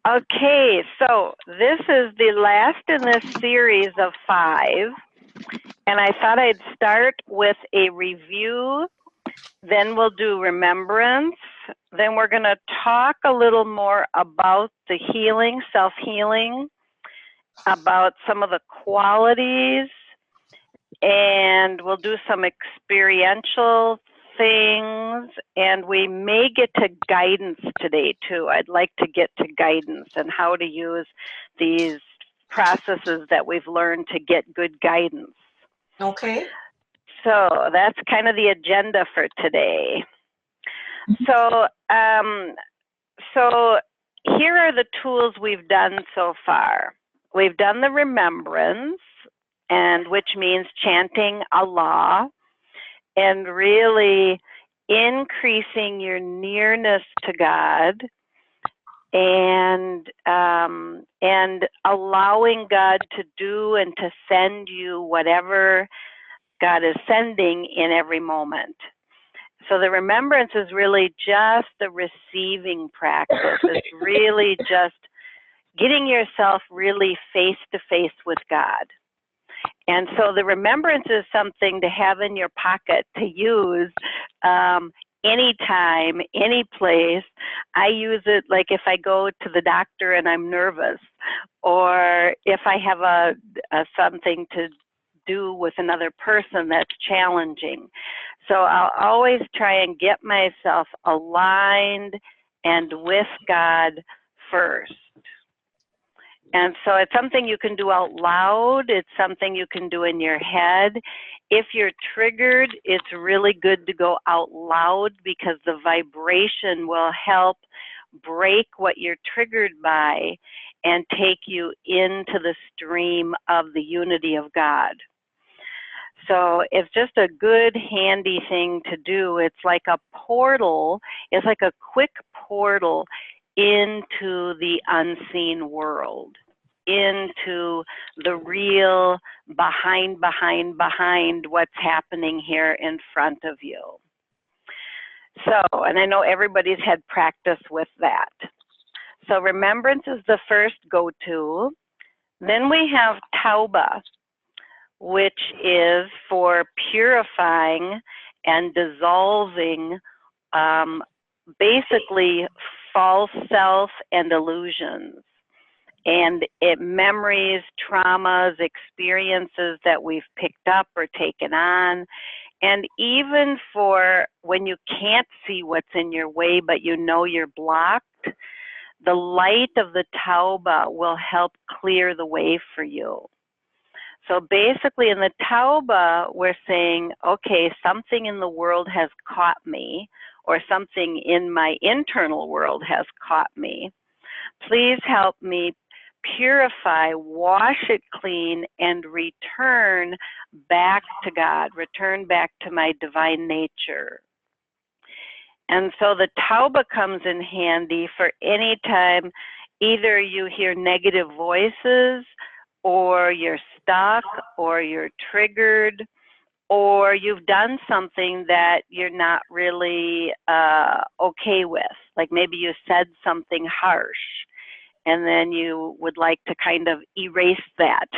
Okay, so this is the last in this series of 5, and I thought I'd start with a review, then we'll do remembrance, then we're going to talk a little more about the healing, self-healing, about some of the qualities, and we'll do some experiential things, and we may get to guidance today too. I'd like to get to guidance and how to use these processes that we've learned to get good guidance. Okay. So that's kind of the agenda for today. So, so here are the tools we've done so far. We've done the remembrance, and which means chanting Allah and really increasing your nearness to God, and allowing God to do and to send you whatever God is sending in every moment. So the remembrance is really just the receiving practice. It's really just getting yourself really face to face with God. And so the remembrance is something to have in your pocket to use anytime, any place. I use it like if I go to the doctor and I'm nervous, or if I have a something to do with another person that's challenging. So I'll always try and get myself aligned and with God first. And so it's something you can do out loud. It's something you can do in your head. If you're triggered, it's really good to go out loud because the vibration will help break what you're triggered by and take you into the stream of the unity of God. So it's just a good, handy thing to do. It's like a portal. It's like a quick portal into the unseen world, into the real behind what's happening here in front of you. So, and I know everybody's had practice with that. So remembrance is the first go-to. Then we have Tauba, which is for purifying and dissolving basically false self and illusions, and memories, traumas, experiences that we've picked up or taken on, and even for when you can't see what's in your way but you know you're blocked, the light of the Tauba will help clear the way for you. So basically in the Tauba, we're saying, okay, something in the world has caught me, or something in my internal world has caught me. Please help me purify, wash it clean, and return back to God, return back to my divine nature. And so the Tauba comes in handy for any time either you hear negative voices, or you're stuck, or you're triggered, or you've done something that you're not really okay with. Like maybe you said something harsh, and then you would like to kind of erase that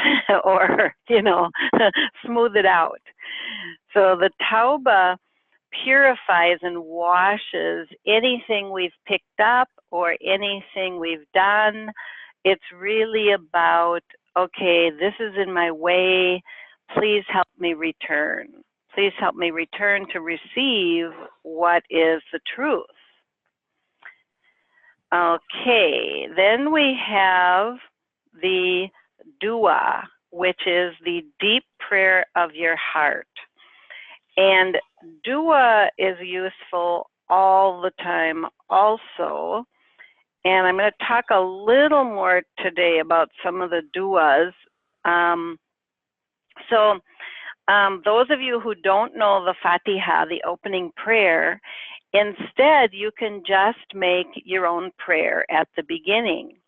or, smooth it out. So the Tauba purifies and washes anything we've picked up or anything we've done. It's really about, okay, this is in my way. Please help me return. Please help me return to receive what is the truth. Okay, then we have the dua, which is the deep prayer of your heart. And dua is useful all the time also. And I'm going to talk a little more today about some of the duas. Those of you who don't know the Fatiha, the opening prayer, instead you can just make your own prayer at the beginning.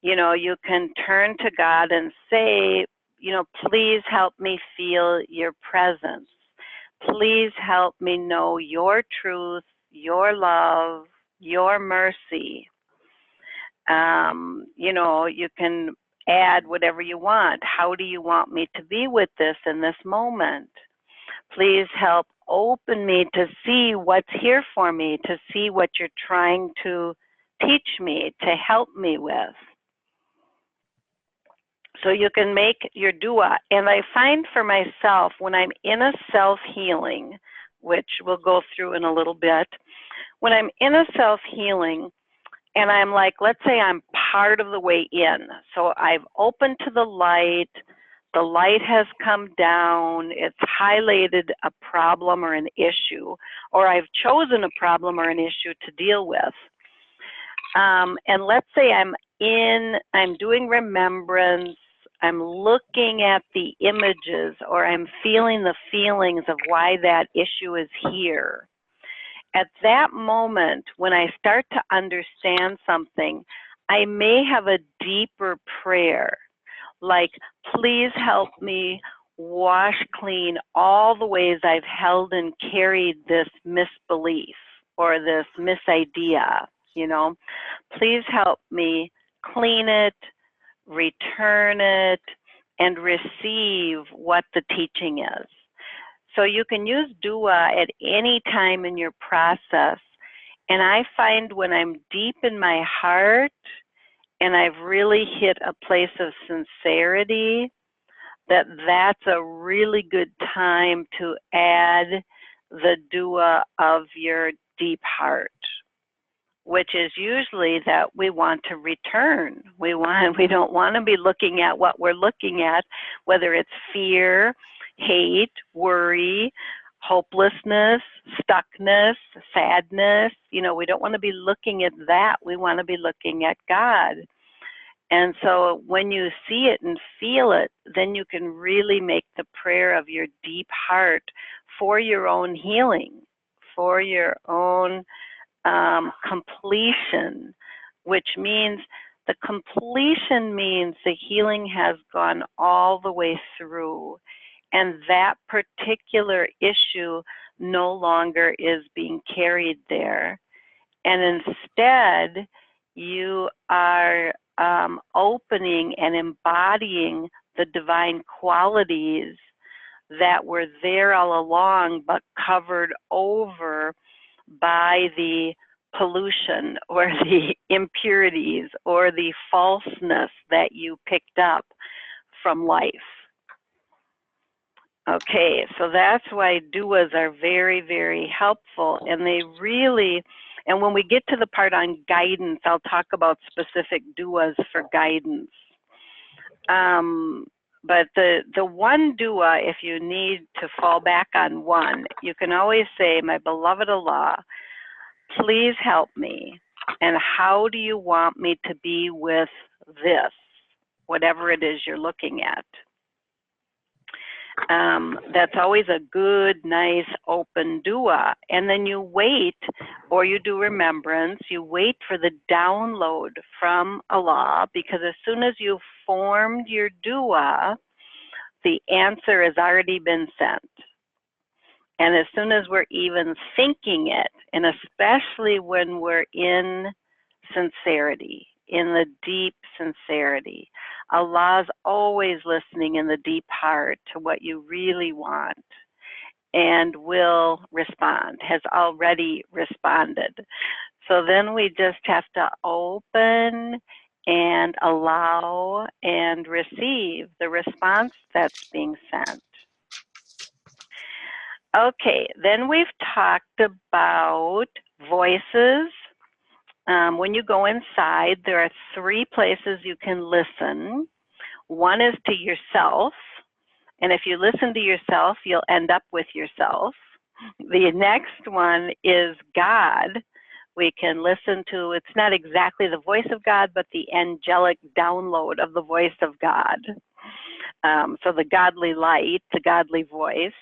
You can turn to God and say, please help me feel your presence. Please help me know your truth, your love, your mercy. You know, you can add whatever you want. How do you want me to be with this in this moment? Please help open me to see what's here for me, to see what you're trying to teach me, to help me with. So you can make your dua. And I find for myself, when I'm in a self-healing, which we'll go through in a little bit, when I'm in a self-healing, and I'm like, let's say I'm part of the way in. So I've opened to the light has come down, it's highlighted a problem or an issue, or I've chosen a problem or an issue to deal with. And let's say I'm doing remembrance, I'm looking at the images, or I'm feeling the feelings of why that issue is here. At that moment, when I start to understand something, I may have a deeper prayer, like, please help me wash clean all the ways I've held and carried this misbelief or this misidea, you know. Please help me clean it, return it, and receive what the teaching is. So you can use dua at any time in your process. And I find when I'm deep in my heart and I've really hit a place of sincerity, that's a really good time to add the dua of your deep heart, which is usually that we want to return. We don't want to be looking at what we're looking at, whether it's fear, hate, worry, hopelessness, stuckness, sadness. You know, we don't want to be looking at that. We want to be looking at God. And so when you see it and feel it, then you can really make the prayer of your deep heart for your own healing, for your own completion, which means the completion means the healing has gone all the way through, and that particular issue no longer is being carried there. And instead, you are opening and embodying the divine qualities that were there all along, but covered over by the pollution or the impurities or the falseness that you picked up from life. Okay, so that's why duas are very, very helpful, and they really, and when we get to the part on guidance, I'll talk about specific duas for guidance. But the one dua, if you need to fall back on one, you can always say, my beloved Allah, please help me, and how do you want me to be with this, whatever it is you're looking at. That's always a good, nice, open dua. And then you wait, or you do remembrance, you wait for the download from Allah, because as soon as you've formed your dua, the answer has already been sent. And as soon as we're even thinking it, and especially when we're in sincerity, in the deep sincerity, Allah's always listening in the deep heart to what you really want and will respond, has already responded. So then we just have to open and allow and receive the response that's being sent. Okay, then we've talked about voices. When you go inside, there are 3 places you can listen. One is to yourself, and if you listen to yourself, you'll end up with yourself. The next one is God. We can listen to, it's not exactly the voice of God, but the angelic download of the voice of God. So the godly light, the godly voice.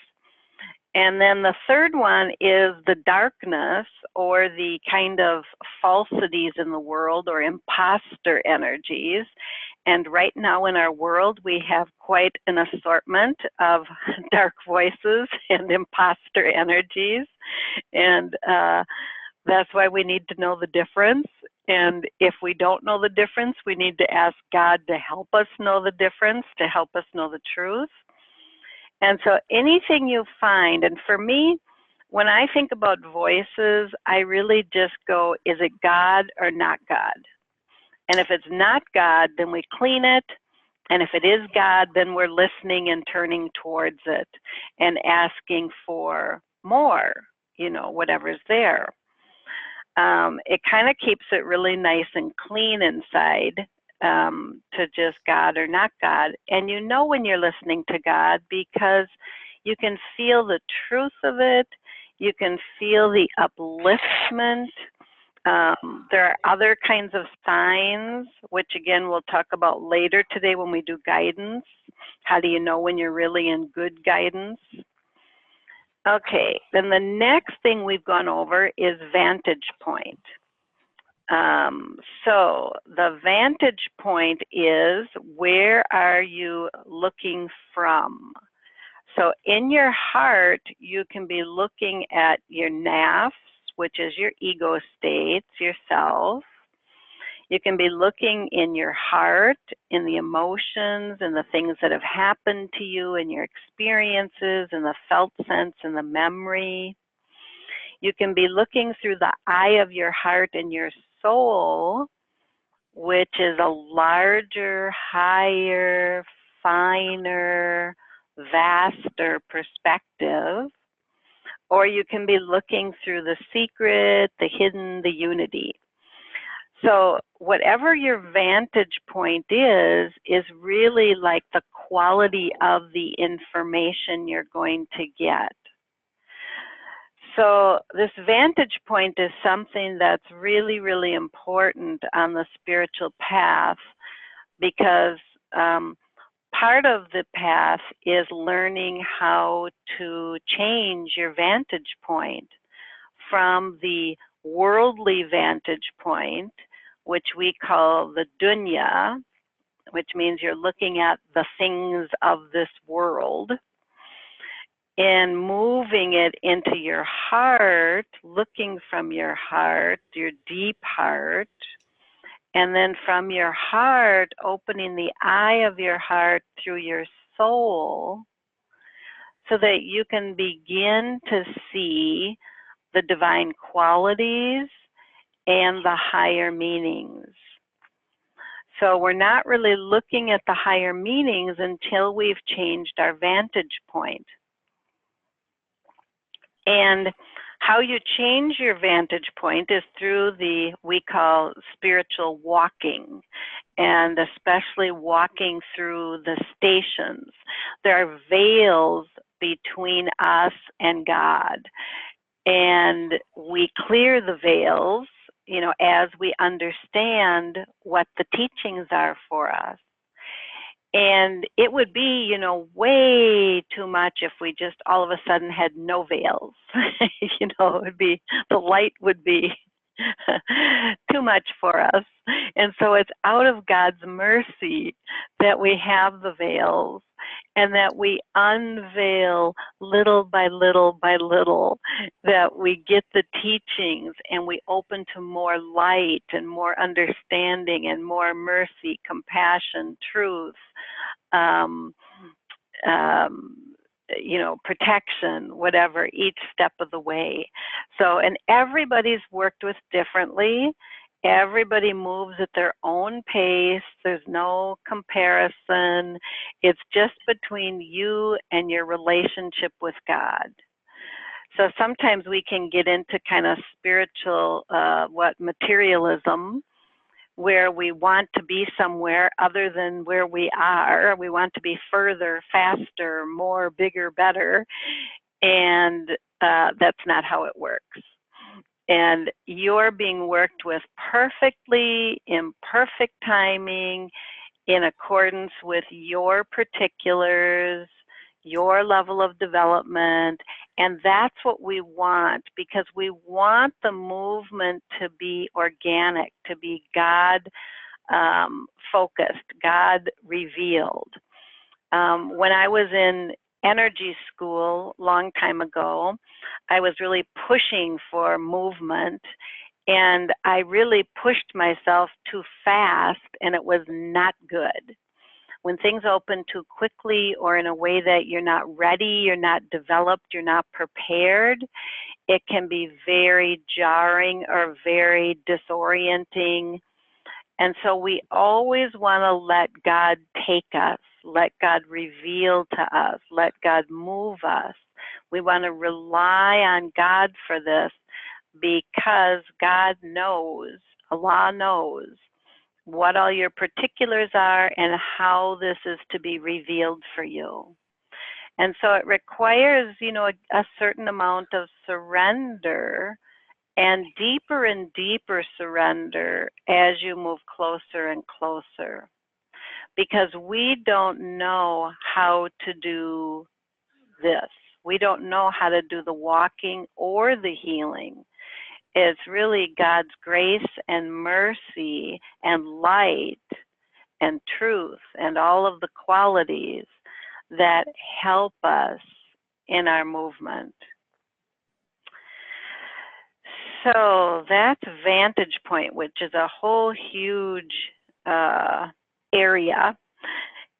And then the third one is the darkness, or the kind of falsities in the world, or imposter energies. And right now in our world, we have quite an assortment of dark voices and imposter energies. And that's why we need to know the difference. And if we don't know the difference, we need to ask God to help us know the difference, to help us know the truth. And so anything you find, and for me, when I think about voices, I really just go, is it God or not God? And if it's not God, then we clean it. And if it is God, then we're listening and turning towards it and asking for more, whatever's there. It kind of keeps it really nice and clean inside, to just God or not God. And you know when you're listening to God because you can feel the truth of it. You can feel the upliftment. There are other kinds of signs, which again we'll talk about later today when we do guidance. How do you know when you're really in good guidance? Okay, then the next thing we've gone over is vantage point. So the vantage point is, where are you looking from? So in your heart, you can be looking at your nafs, which is your ego states, yourself. You can be looking in your heart, in the emotions and the things that have happened to you and your experiences and the felt sense and the memory. You can be looking through the eye of your heart and your soul, which is a larger, higher, finer, vaster perspective. Or you can be looking through the secret, the hidden, the unity. So whatever your vantage point is really like the quality of the information you're going to get. So this vantage point is something that's really, really important on the spiritual path, because part of the path is learning how to change your vantage point from the worldly vantage point, which we call the dunya, which means you're looking at the things of this world, and moving it into your heart, looking from your heart, your deep heart, and then from your heart, opening the eye of your heart through your soul, so that you can begin to see the divine qualities and the higher meanings. So we're not really looking at the higher meanings until we've changed our vantage point. And how you change your vantage point is through we call spiritual walking, and especially walking through the stations. There are veils between us and God, and we clear the veils, as we understand what the teachings are for us. And it would be, way too much if we just all of a sudden had no veils. It would be, the light would be too much for us. And so it's out of God's mercy that we have the veils, and that we unveil little by little by little, that we get the teachings and we open to more light and more understanding and more mercy, compassion, truth, protection, whatever, each step of the way. So, and everybody's worked with differently. Everybody moves at their own pace. There's no comparison. It's just between you and your relationship with God. So sometimes we can get into kind of spiritual, materialism, where we want to be somewhere other than where we are. We want to be further, faster, more, bigger, better. And that's not how it works. And you're being worked with perfectly, in perfect timing, in accordance with your particulars, your level of development. And that's what we want, because we want the movement to be organic, to be God focused, God revealed. When I was in energy school a long time ago, I was really pushing for movement, And I really pushed myself too fast, and it was not good. When things open too quickly or in a way that you're not ready, you're not developed, you're not prepared, it can be very jarring or very disorienting. And so we always want to let God take us, let God reveal to us, let God move us. We want to rely on God for this because God knows, Allah knows what all your particulars are and how this is to be revealed for you. And so it requires, a certain amount of surrender and deeper surrender as you move closer and closer. Because we don't know how to do this. We don't know how to do the walking or the healing. It's really God's grace and mercy and light and truth and all of the qualities that help us in our movement. So that's vantage point, which is a whole huge area,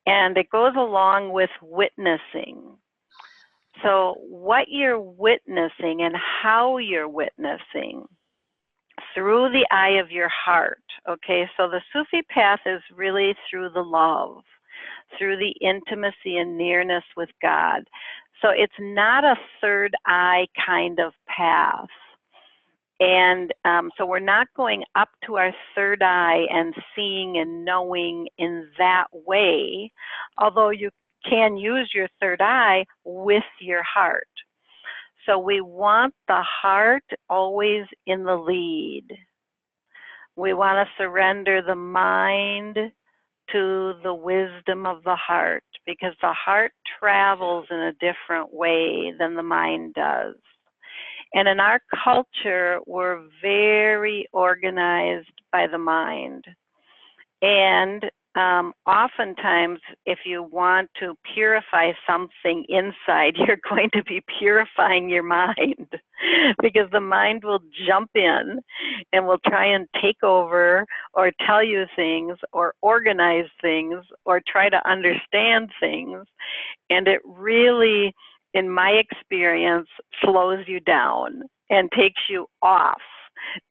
and it goes along with witnessing. So what you're witnessing and how you're witnessing through the eye of your heart. Okay, so the Sufi path is really through the love, through the intimacy and nearness with God. So it's not a third eye kind of path. And so we're not going up to our third eye and seeing and knowing in that way, although you can use your third eye with your heart. So we want the heart always in the lead. We want to surrender the mind to the wisdom of the heart, because the heart travels in a different way than the mind does. And in our culture, we're very organized by the mind. And oftentimes, if you want to purify something inside, you're going to be purifying your mind, because the mind will jump in and will try and take over or tell you things or organize things or try to understand things. And it really, in my experience, slows you down and takes you off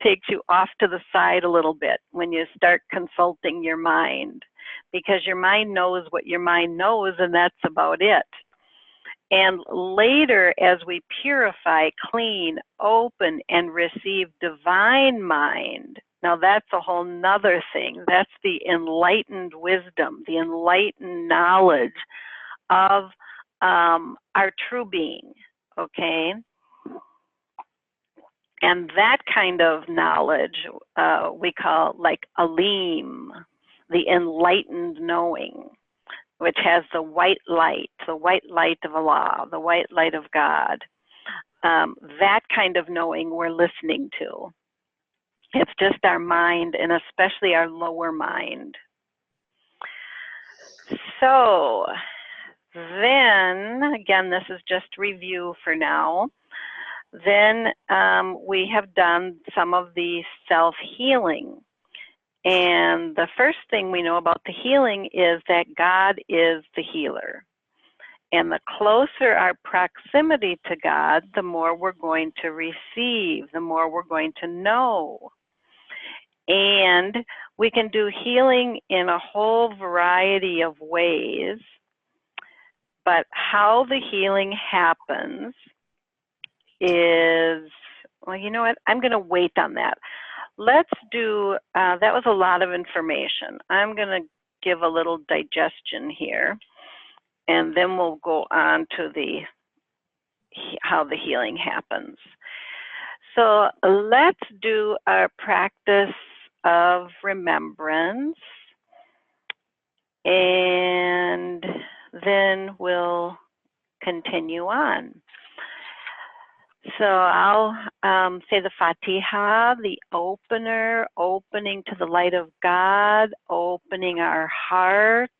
to the side a little bit when you start consulting your mind, because your mind knows what your mind knows, and that's about it. And later, as we purify, clean, open, and receive divine mind, now that's a whole nother thing. That's the enlightened wisdom, the enlightened knowledge of our true being, okay? And that kind of knowledge we call like alim, the enlightened knowing, which has the white light of Allah, the white light of God. That kind of knowing we're listening to. It's just our mind, and especially our lower mind. So then, again, this is just review for now. Then we have done some of the self-healing. And the first thing we know about the healing is that God is the healer. And the closer our proximity to God, the more we're going to receive, the more we're going to know. And we can do healing in a whole variety of ways. But how the healing happens is, well, you know what? I'm going to wait on that. Let's do, that was a lot of information. I'm going to give a little digestion here, and then we'll go on to how the healing happens. So let's do our practice of remembrance, and then we'll continue on. So I'll say the Fatiha, the opener, opening to the light of God, opening our hearts,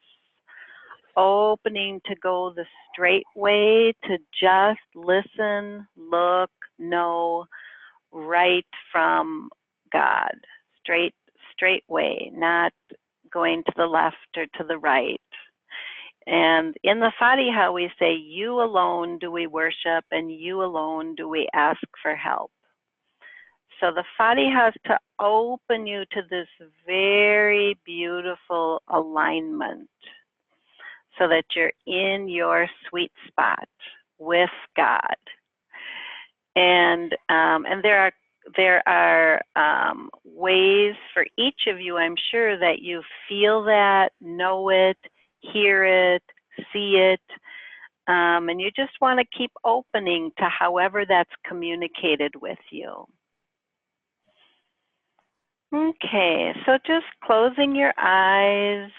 opening to go the straight way, to just listen, look, know, right from God, straight way, not going to the left or to the right. And in the Fatiha, we say, you alone do we worship and you alone do we ask for help. So the Fatiha is to open you to this very beautiful alignment so that you're in your sweet spot with God. And there are ways for each of you, I'm sure, that you feel that, know it, hear it, see it, and you just want to keep opening to however that's communicated with you. Okay, so just closing your eyes,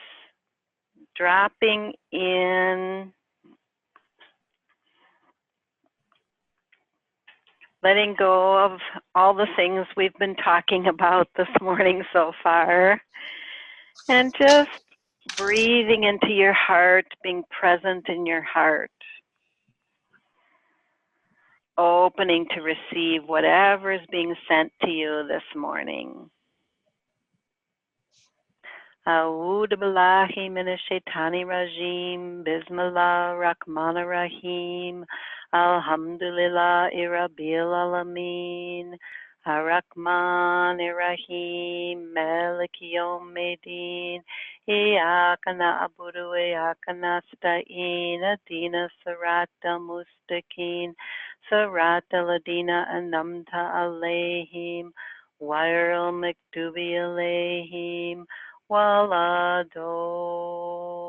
dropping in, letting go of all the things we've been talking about this morning so far, and just breathing into your heart, being present in your heart, opening to receive whatever is being sent to you this morning. A'udhu billahi minash shaitani rajim. Bismillah rahman rahim. Alhamdulillahi rabbil alamin. Ar-Rahman Ar-Rahim. Maliki yawmiddin. Iyyaka na'budu wa iyyaka nasta'in. Ihdina siratal mustaqim. Siratal ladina an'amta alayhim. Ghayril maghdubi alayhim wala dolin.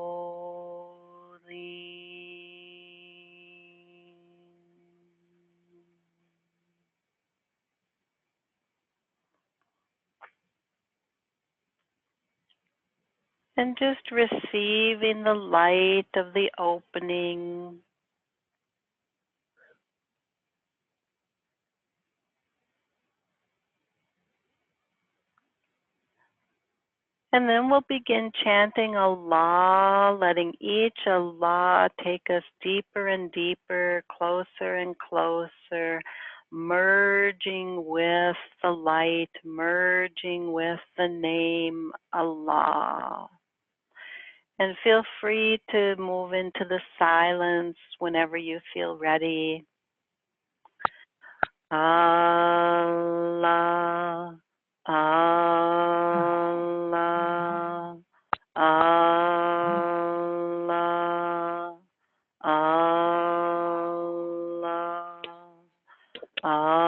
And just receiving the light of the opening. And then we'll begin chanting Allah, letting each Allah take us deeper and deeper, closer and closer, merging with the light, merging with the name Allah. And feel free to move into the silence whenever you feel ready. Allah, Allah, Allah, Allah, Allah,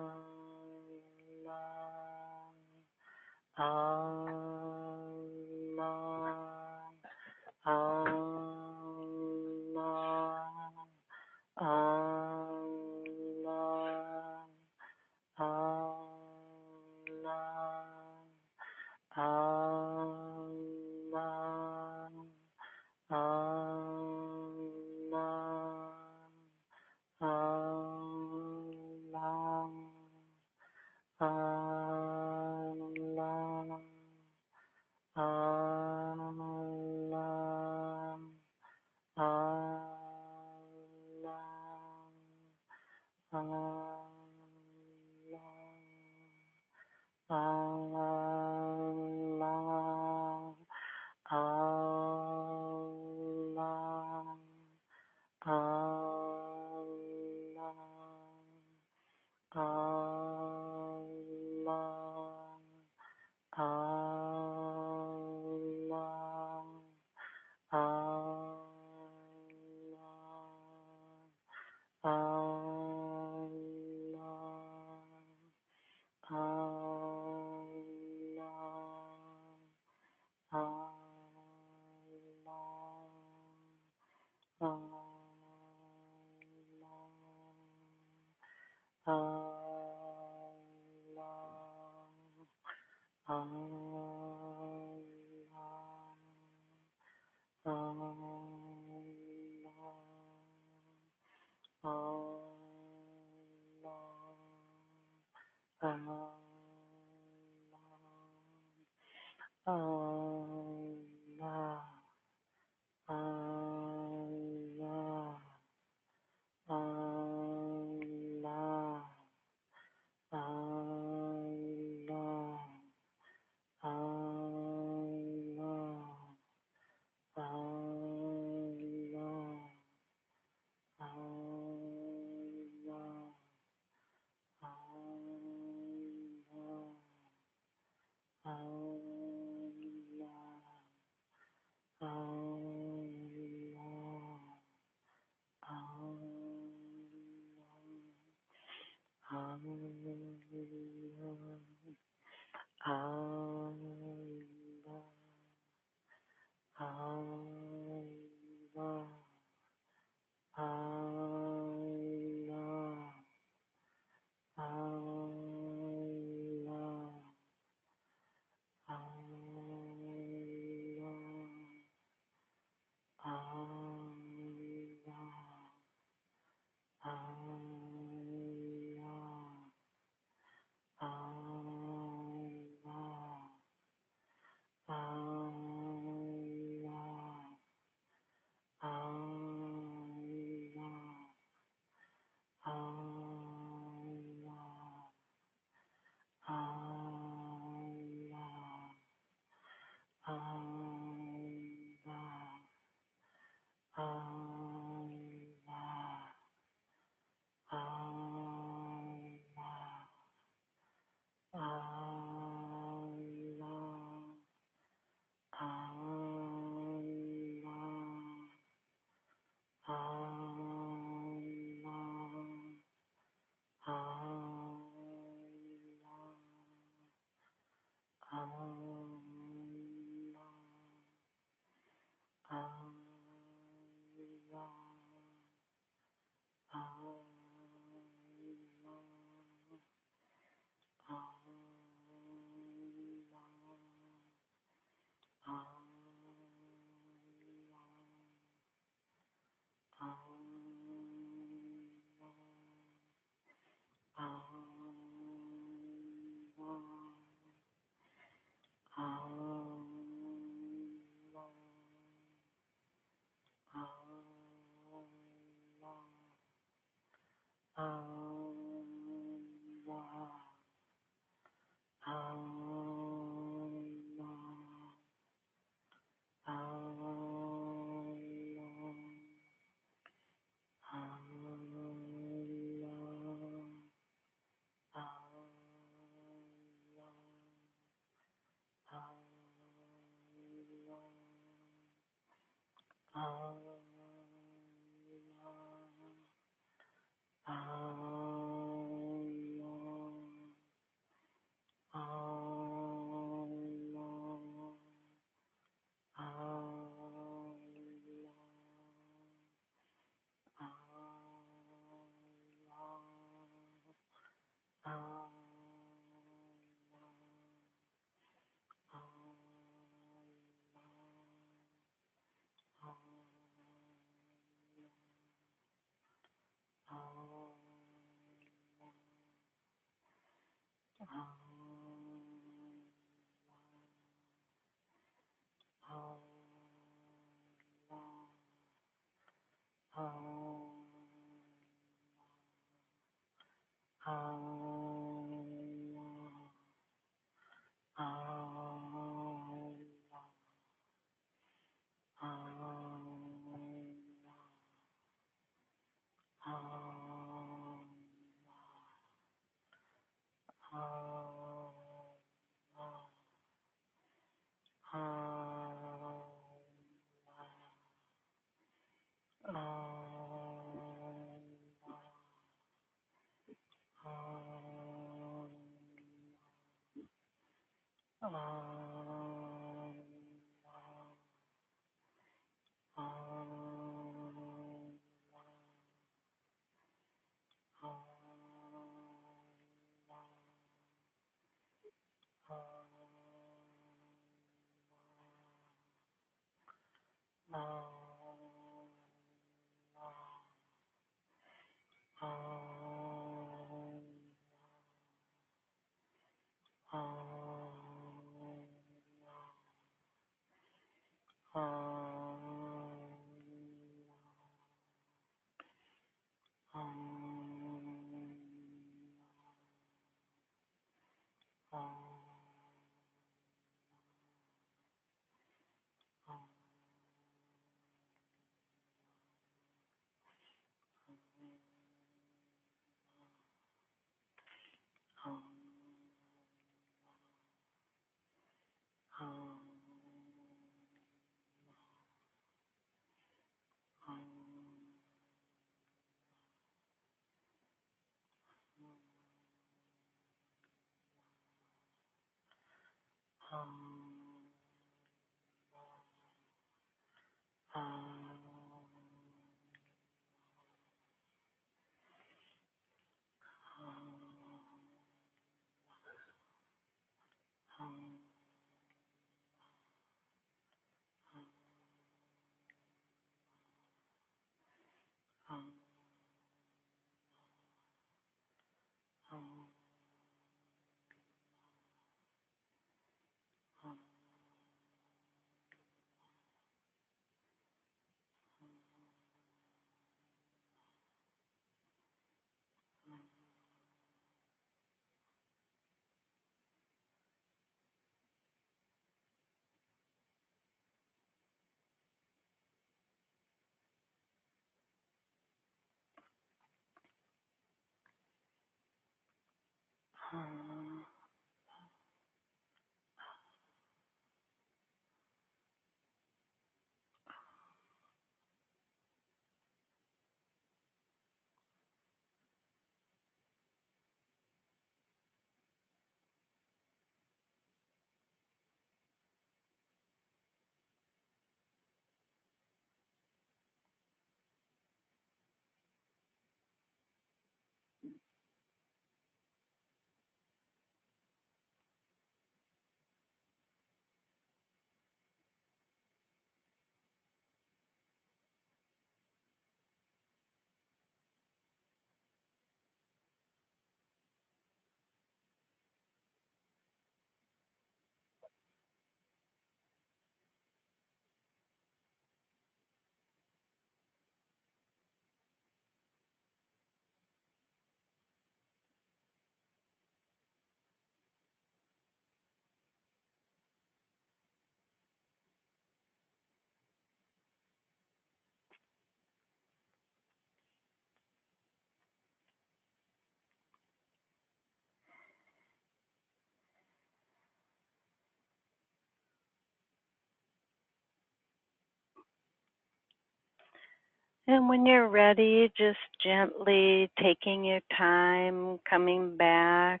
And when you're ready, just gently taking your time, coming back.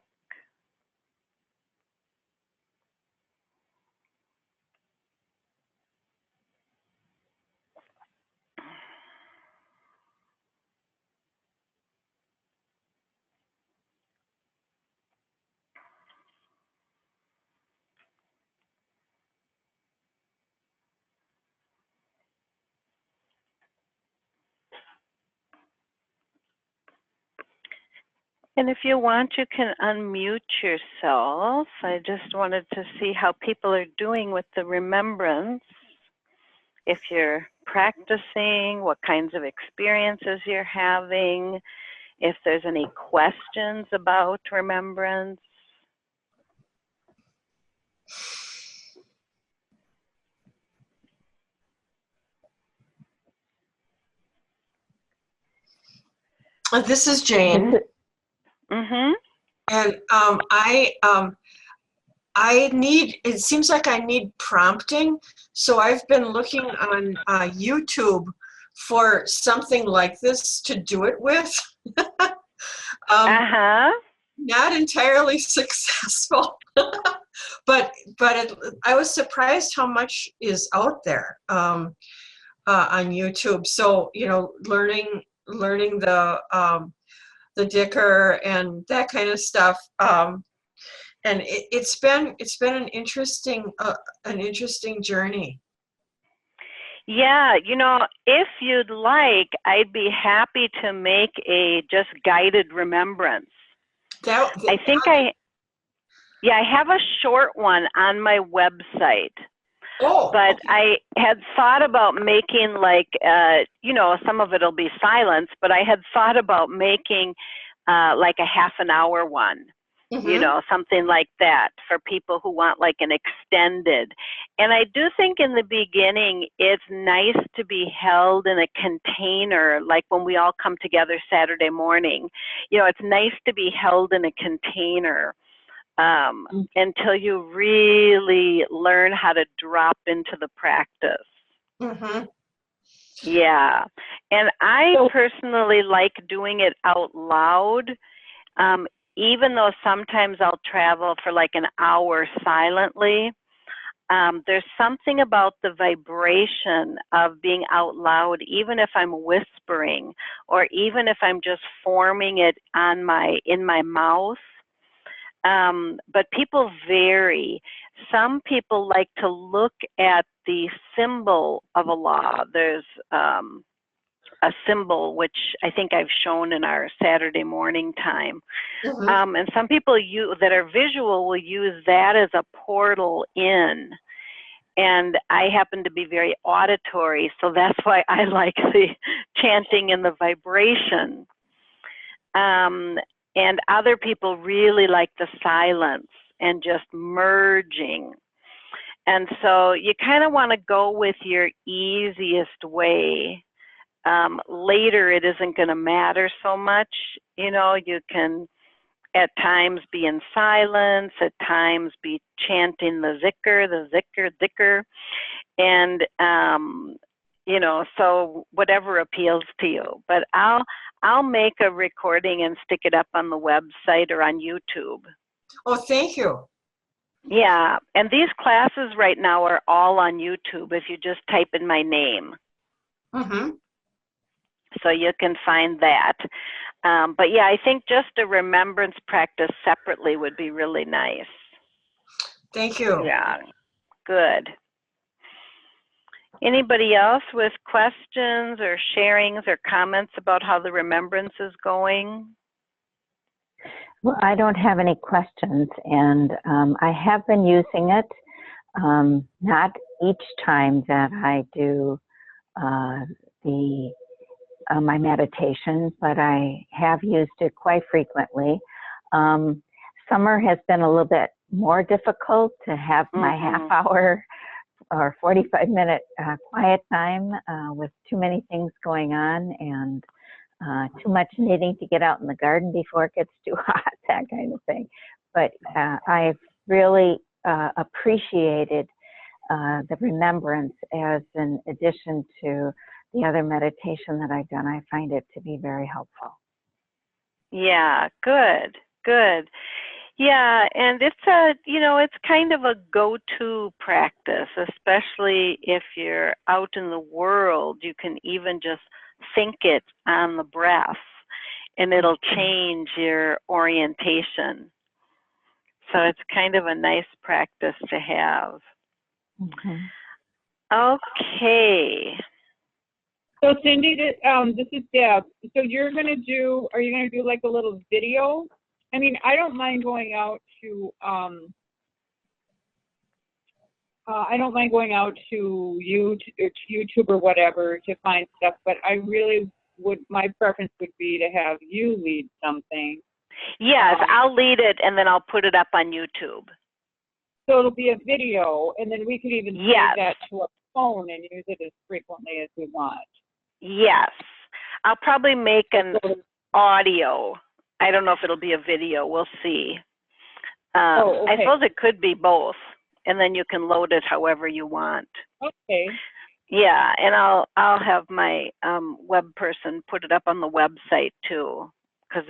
And if you want, you can unmute yourself. I just wanted to see how people are doing with the remembrance. If you're practicing, what kinds of experiences you're having, if there's any questions about remembrance. This is Jane. Mm-hmm. And I need, it seems like I need prompting. So I've been looking on YouTube for something like this to do it with. Not entirely successful, but I was surprised how much is out there on YouTube. So, you know, learning the Dicker and that kind of stuff. And it's been an interesting journey. Yeah, you know, if you'd like, I'd be happy to make a just guided remembrance. I have a short one on my website. But okay. I had thought about making like, you know, some of it'll be silence, but I had thought about making like a half an hour one. You know, something like that for people who want like an extended. And I do think in the beginning, it's nice to be held in a container, like when we all come together Saturday morning. You know, it's nice to be held in a container until you really learn how to drop into the practice. Yeah. And I personally like doing it out loud. Even though sometimes I'll travel for like an hour silently, there's something about the vibration of being out loud, even if I'm whispering or even if I'm just forming it in my mouth. But people vary. Some people like to look at the symbol of a law. There's a symbol, which I think I've shown in our Saturday morning time. And some people that are visual will use that as a portal in. And I happen to be very auditory, so that's why I like the chanting and the vibration. And other people really like the silence and just merging. And so you kind of want to go with your easiest way. Later, it isn't going to matter so much. You know, you can at times be in silence, at times be chanting the zikr. And, you know, so whatever appeals to you. But I'll make a recording and stick it up on the website or on YouTube. Oh, thank you. Yeah, and these classes right now are all on YouTube if you just type in my name. So you can find that. But yeah, I think just a remembrance practice separately would be really nice. Thank you. Yeah, good. Anybody else with questions or sharings or comments about how the remembrance is going? Well, I don't have any questions, and I have been using it, not each time that I do my meditation, but I have used it quite frequently. Summer has been a little bit more difficult to have my half hour or 45-minute quiet time with too many things going on and too much needing to get out in the garden before it gets too hot, that kind of thing. But I've really appreciated the remembrance as an addition to the other meditation that I've done, I find it to be very helpful. Yeah, good, good. Yeah, and it's a, it's kind of a go-to practice, especially if you're out in the world. You can even just think it on the breath, and it'll change your orientation. So it's kind of a nice practice to have. Okay. So Cindy, this is Deb. So are you going to do like a little video? I mean, I don't mind going out to, YouTube or whatever to find stuff, but I really my preference would be to have you lead something. Yes, I'll lead it and then I'll put it up on YouTube. So it'll be a video, and then we could even save that to a phone and use it as frequently as we want. Yes. I'll probably make an audio. I don't know if it'll be a video. We'll see. Okay. I suppose it could be both, and then you can load it however you want. Okay. Yeah, and I'll have my web person put it up on the website too, because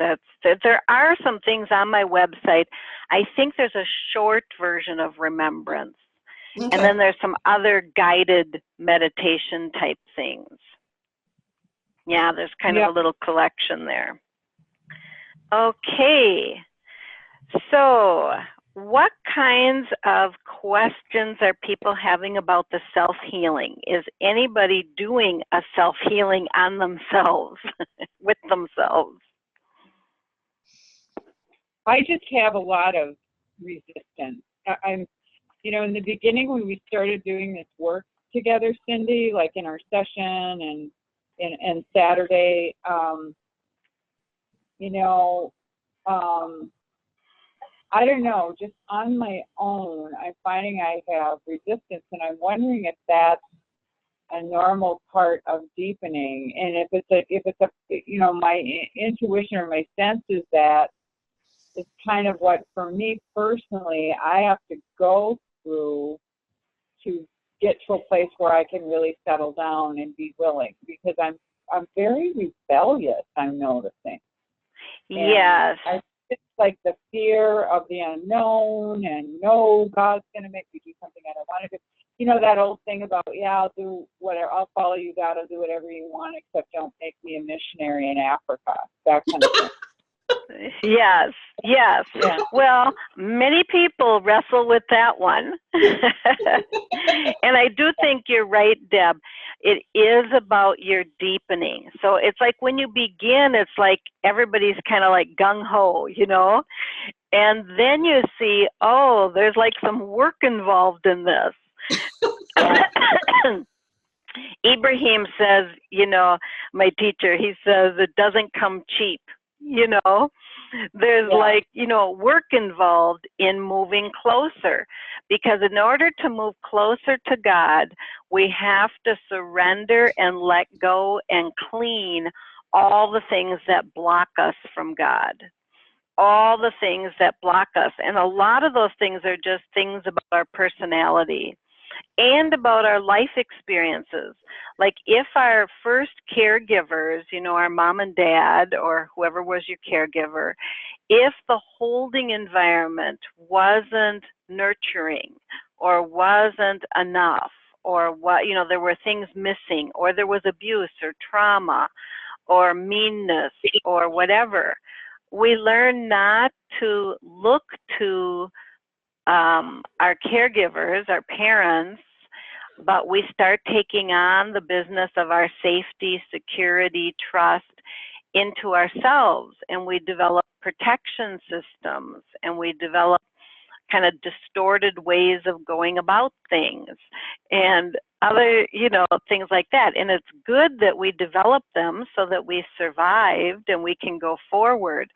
there are some things on my website. I think there's a short version of Remembrance, and then there's some other guided meditation type things. Yeah, there's kind of a little collection there. Okay, so what kinds of questions are people having about the self-healing? Is anybody doing a self-healing on themselves, with themselves? I just have a lot of resistance. I'm, in the beginning when we started doing this work together, Cindy, like in our session and Saturday, I don't know, just on my own, I'm finding I have resistance, and I'm wondering if that's a normal part of deepening, and if it's my intuition or my sense is that it's kind of what, for me personally, I have to go through to get to a place where I can really settle down and be willing, because I'm very rebellious, I'm noticing. Yes. It's like the fear of the unknown, and no, God's going to make me do something I don't want to do. That old thing about, I'll do whatever, I'll follow you, God, I'll do whatever you want, except don't make me a missionary in Africa, that kind of thing. Yes. Yeah. Well, many people wrestle with that one. And I do think you're right, Deb. It is about your deepening. So it's like when you begin, it's like everybody's kind of like gung-ho, and then you see, oh, there's like some work involved in this. Ibrahim says, my teacher, he says, it doesn't come cheap. There's work involved in moving closer, because in order to move closer to God, we have to surrender and let go and clean all the things that block us from God, all the things that block us. And a lot of those things are just things about our personality and about our life experiences. Like if our first caregivers, our mom and dad or whoever was your caregiver, if the holding environment wasn't nurturing or wasn't enough, or there were things missing, or there was abuse or trauma or meanness or whatever, we learn not to look to our caregivers, our parents, but we start taking on the business of our safety, security, trust into ourselves, and we develop protection systems, and we develop kind of distorted ways of going about things and other, things like that. And it's good that we develop them so that we survived and we can go forward.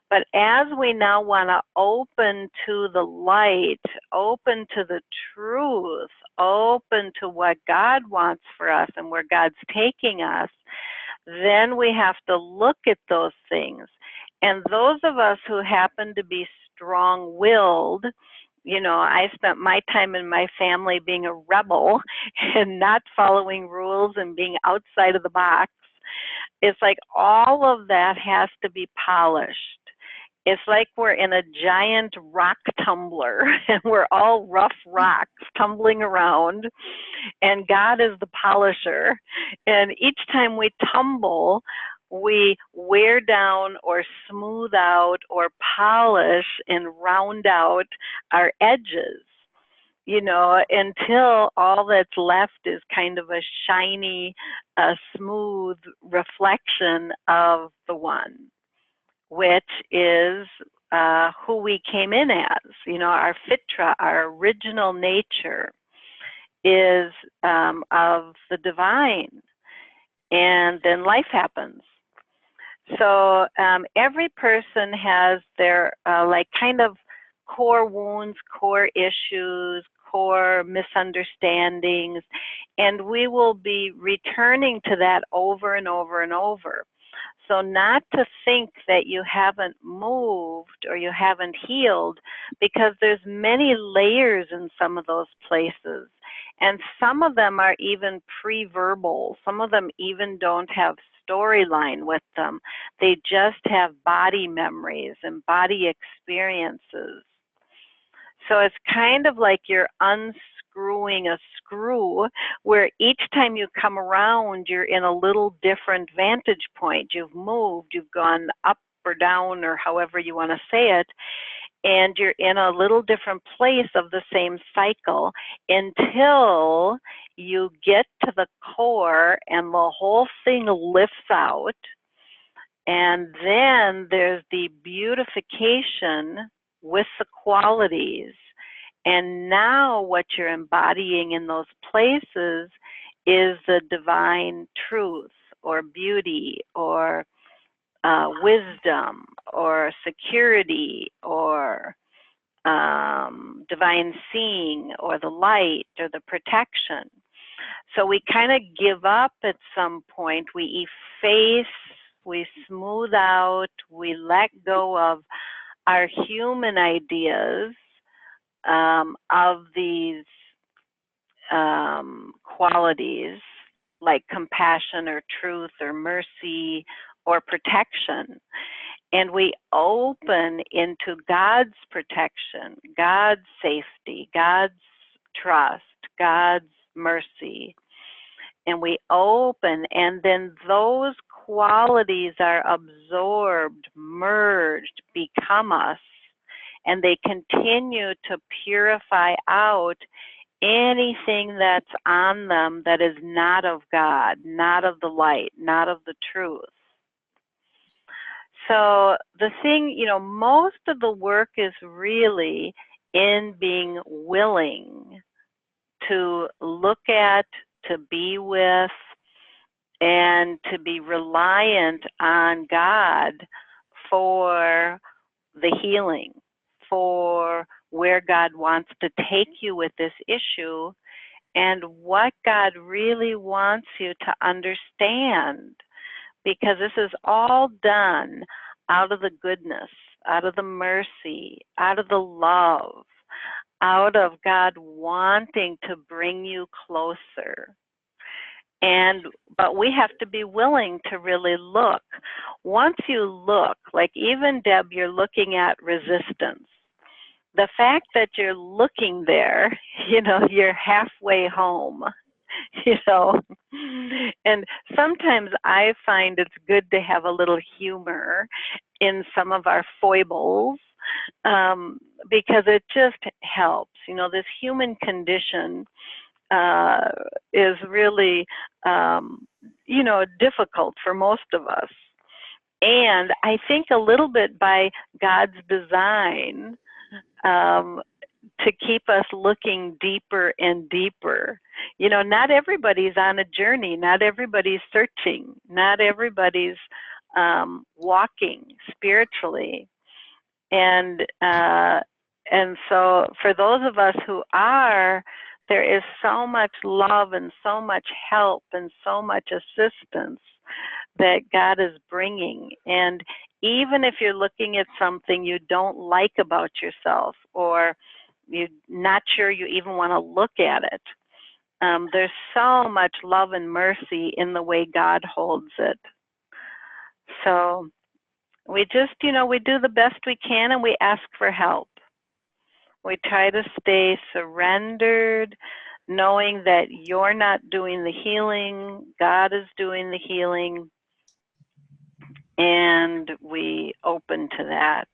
But as we now want to open to the light, open to the truth, open to what God wants for us and where God's taking us, then we have to look at those things. And those of us who happen to be strong-willed, you know, I spent my time in my family being a rebel and not following rules and being outside of the box. It's like all of that has to be polished. It's like we're in a giant rock tumbler and we're all rough rocks tumbling around, and God is the polisher. And each time we tumble, we wear down or smooth out or polish and round out our edges, you know, until all that's left is kind of a shiny, smooth reflection of the one, which is who we came in as. You know, our fitra, our original nature, is of the divine. And then life happens. So every person has their like kind of core wounds, core issues, core misunderstandings, and we will be returning to that over and over and over. So not to think that you haven't moved or you haven't healed, because there's many layers in some of those places. And some of them are even pre-verbal. Some of them even don't have storyline with them. They just have body memories and body experiences. So it's kind of like you're unscrewing a screw, where each time you come around, you're in a little different vantage point. You've moved, you've gone up or down, or however you want to say it, and you're in a little different place of the same cycle until you get to the core and the whole thing lifts out. And then there's the beautification with the qualities. And now what you're embodying in those places is the divine truth or beauty or wisdom or security or divine seeing or the light or the protection. So we kind of give up at some point. We efface, we smooth out, we let go of our human ideas of these qualities like compassion or truth or mercy or protection. And we open into God's protection, God's safety, God's trust, God's mercy. And we open, and then those qualities are absorbed, merged, become us, and they continue to purify out anything that's on them that is not of God, not of the light, not of the truth. So the thing, you know, most of the work is really in being willing to look at, to be with, and to be reliant on God for the healing, for where God wants to take you with this issue, and what God really wants you to understand. Because this is all done out of the goodness, out of the mercy, out of the love, out of God wanting to bring you closer. But we have to be willing to really look. Once you look, like even Deb, you're looking at resistance. The fact that you're looking there, you know, you're halfway home. You know, and sometimes I find it's good to have a little humor in some of our foibles, because it just helps. You know, this human condition is really, you know, difficult for most of us. And I think a little bit by God's design, to keep us looking deeper and deeper. You know, not everybody's on a journey, not everybody's searching, not everybody's walking spiritually. And so for those of us who are, there is so much love and so much help and so much assistance that God is bringing. And even if you're looking at something you don't like about yourself, or you're not sure you even want to look at it. There's so much love and mercy in the way God holds it. So we just, we do the best we can and we ask for help. We try to stay surrendered, knowing that you're not doing the healing, God is doing the healing, and we open to that.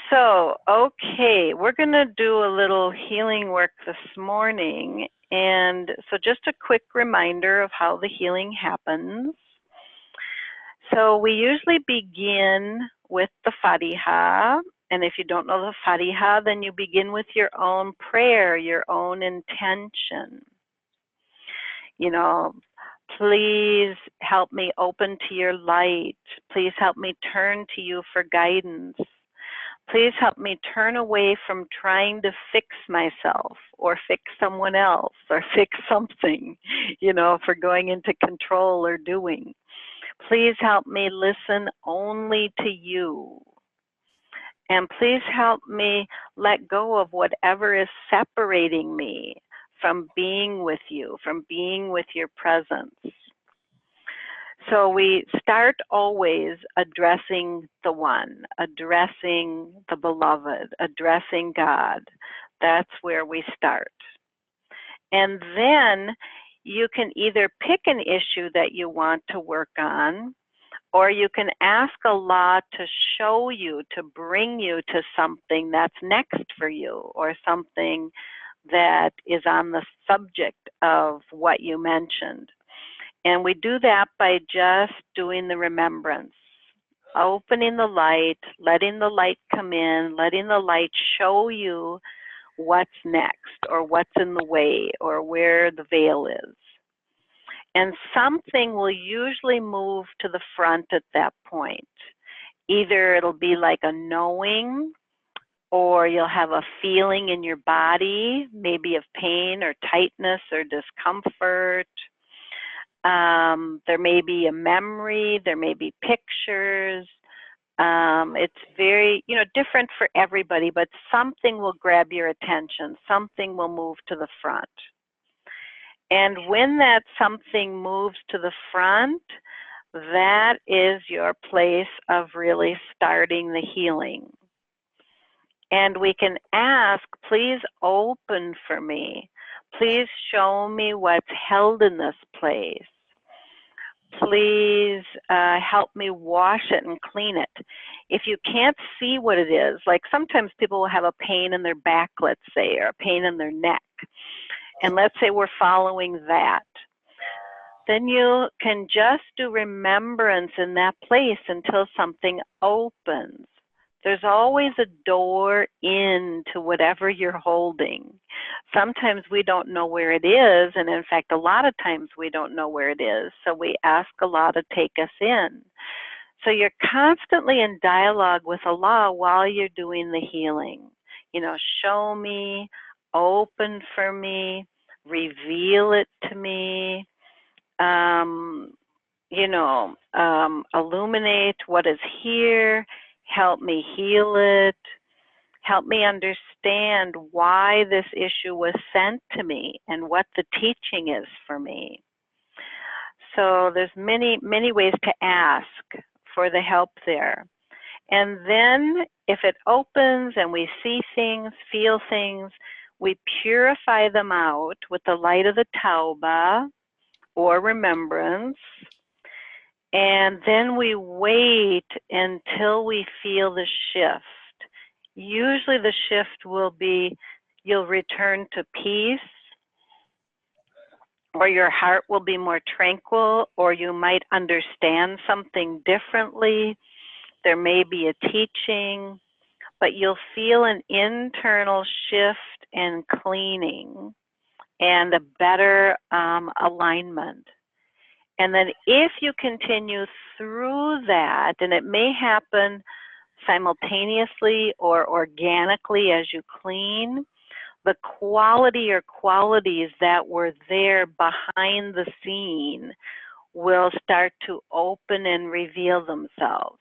So, okay, we're going to do a little healing work this morning. And so just a quick reminder of how the healing happens. So we usually begin with the Fatiha. And if you don't know the Fatiha, then you begin with your own prayer, your own intention. Please help me open to your light. Please help me turn to you for guidance. Please help me turn away from trying to fix myself or fix someone else or fix something, for going into control or doing. Please help me listen only to you. And please help me let go of whatever is separating me from being with you, from being with your presence. So we start always addressing the one, addressing the beloved, addressing God. That's where we start. And then you can either pick an issue that you want to work on, or you can ask Allah to show you, to bring you to something that's next for you, or something that is on the subject of what you mentioned. And we do that by just doing the remembrance, opening the light, letting the light come in, letting the light show you what's next, or what's in the way, or where the veil is. And something will usually move to the front at that point. Either it'll be like a knowing, or you'll have a feeling in your body, maybe of pain or tightness or discomfort. There may be a memory, there may be pictures. It's very, different for everybody, but something will grab your attention. Something will move to the front. And when that something moves to the front, that is your place of really starting the healing. And we can ask, please open for me. Please show me what's held in this place. Please help me wash it and clean it. If you can't see what it is, like sometimes people will have a pain in their back, let's say, or a pain in their neck. And let's say we're following that. Then you can just do remembrance in that place until something opens. There's always a door into whatever you're holding. Sometimes we don't know where it is, and in fact, a lot of times we don't know where it is, so we ask Allah to take us in. So you're constantly in dialogue with Allah while you're doing the healing. Show me, open for me, reveal it to me, illuminate what is here, help me heal it, help me understand why this issue was sent to me and what the teaching is for me. So there's many, many ways to ask for the help there. And then if it opens and we see things, feel things, we purify them out with the light of the Tauba or remembrance. And then we wait until we feel the shift. Usually the shift will be you'll return to peace, or your heart will be more tranquil, or you might understand something differently. There may be a teaching, but you'll feel an internal shift and cleaning and a better alignment. And then if you continue through that, and it may happen simultaneously or organically as you clean, the quality or qualities that were there behind the scene will start to open and reveal themselves.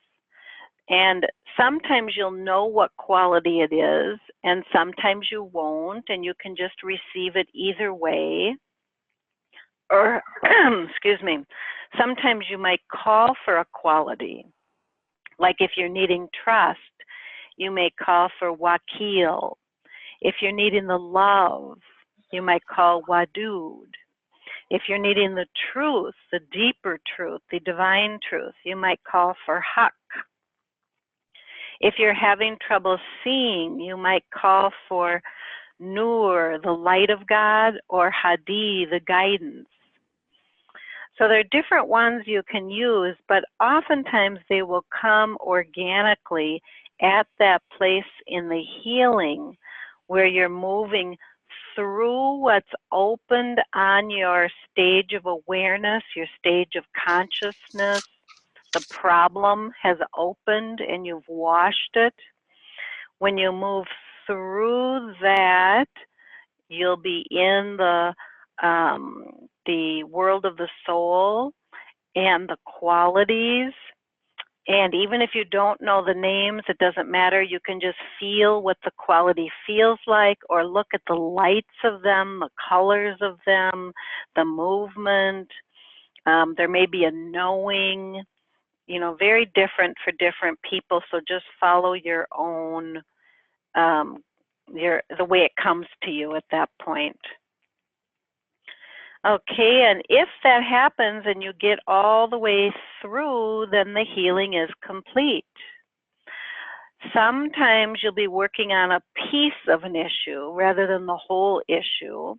And sometimes you'll know what quality it is, and sometimes you won't, and you can just receive it either way. Or, excuse me, sometimes you might call for a quality. Like if you're needing trust, you may call for wakil. If you're needing the love, you might call wadud. If you're needing the truth, the deeper truth, the divine truth, you might call for haq. If you're having trouble seeing, you might call for nur, the light of God, or hadi, the guidance. So there are different ones you can use, but oftentimes they will come organically at that place in the healing where you're moving through what's opened on your stage of awareness, your stage of consciousness. The problem has opened and you've washed it. When you move through that, you'll be in the world of the soul and the qualities. And even if you don't know the names, it doesn't matter. You can just feel what the quality feels like, or look at the lights of them, the colors of them, the movement. There may be a knowing, very different for different people. So just follow your own, the way it comes to you at that point. Okay, and if that happens and you get all the way through, then the healing is complete. Sometimes you'll be working on a piece of an issue rather than the whole issue,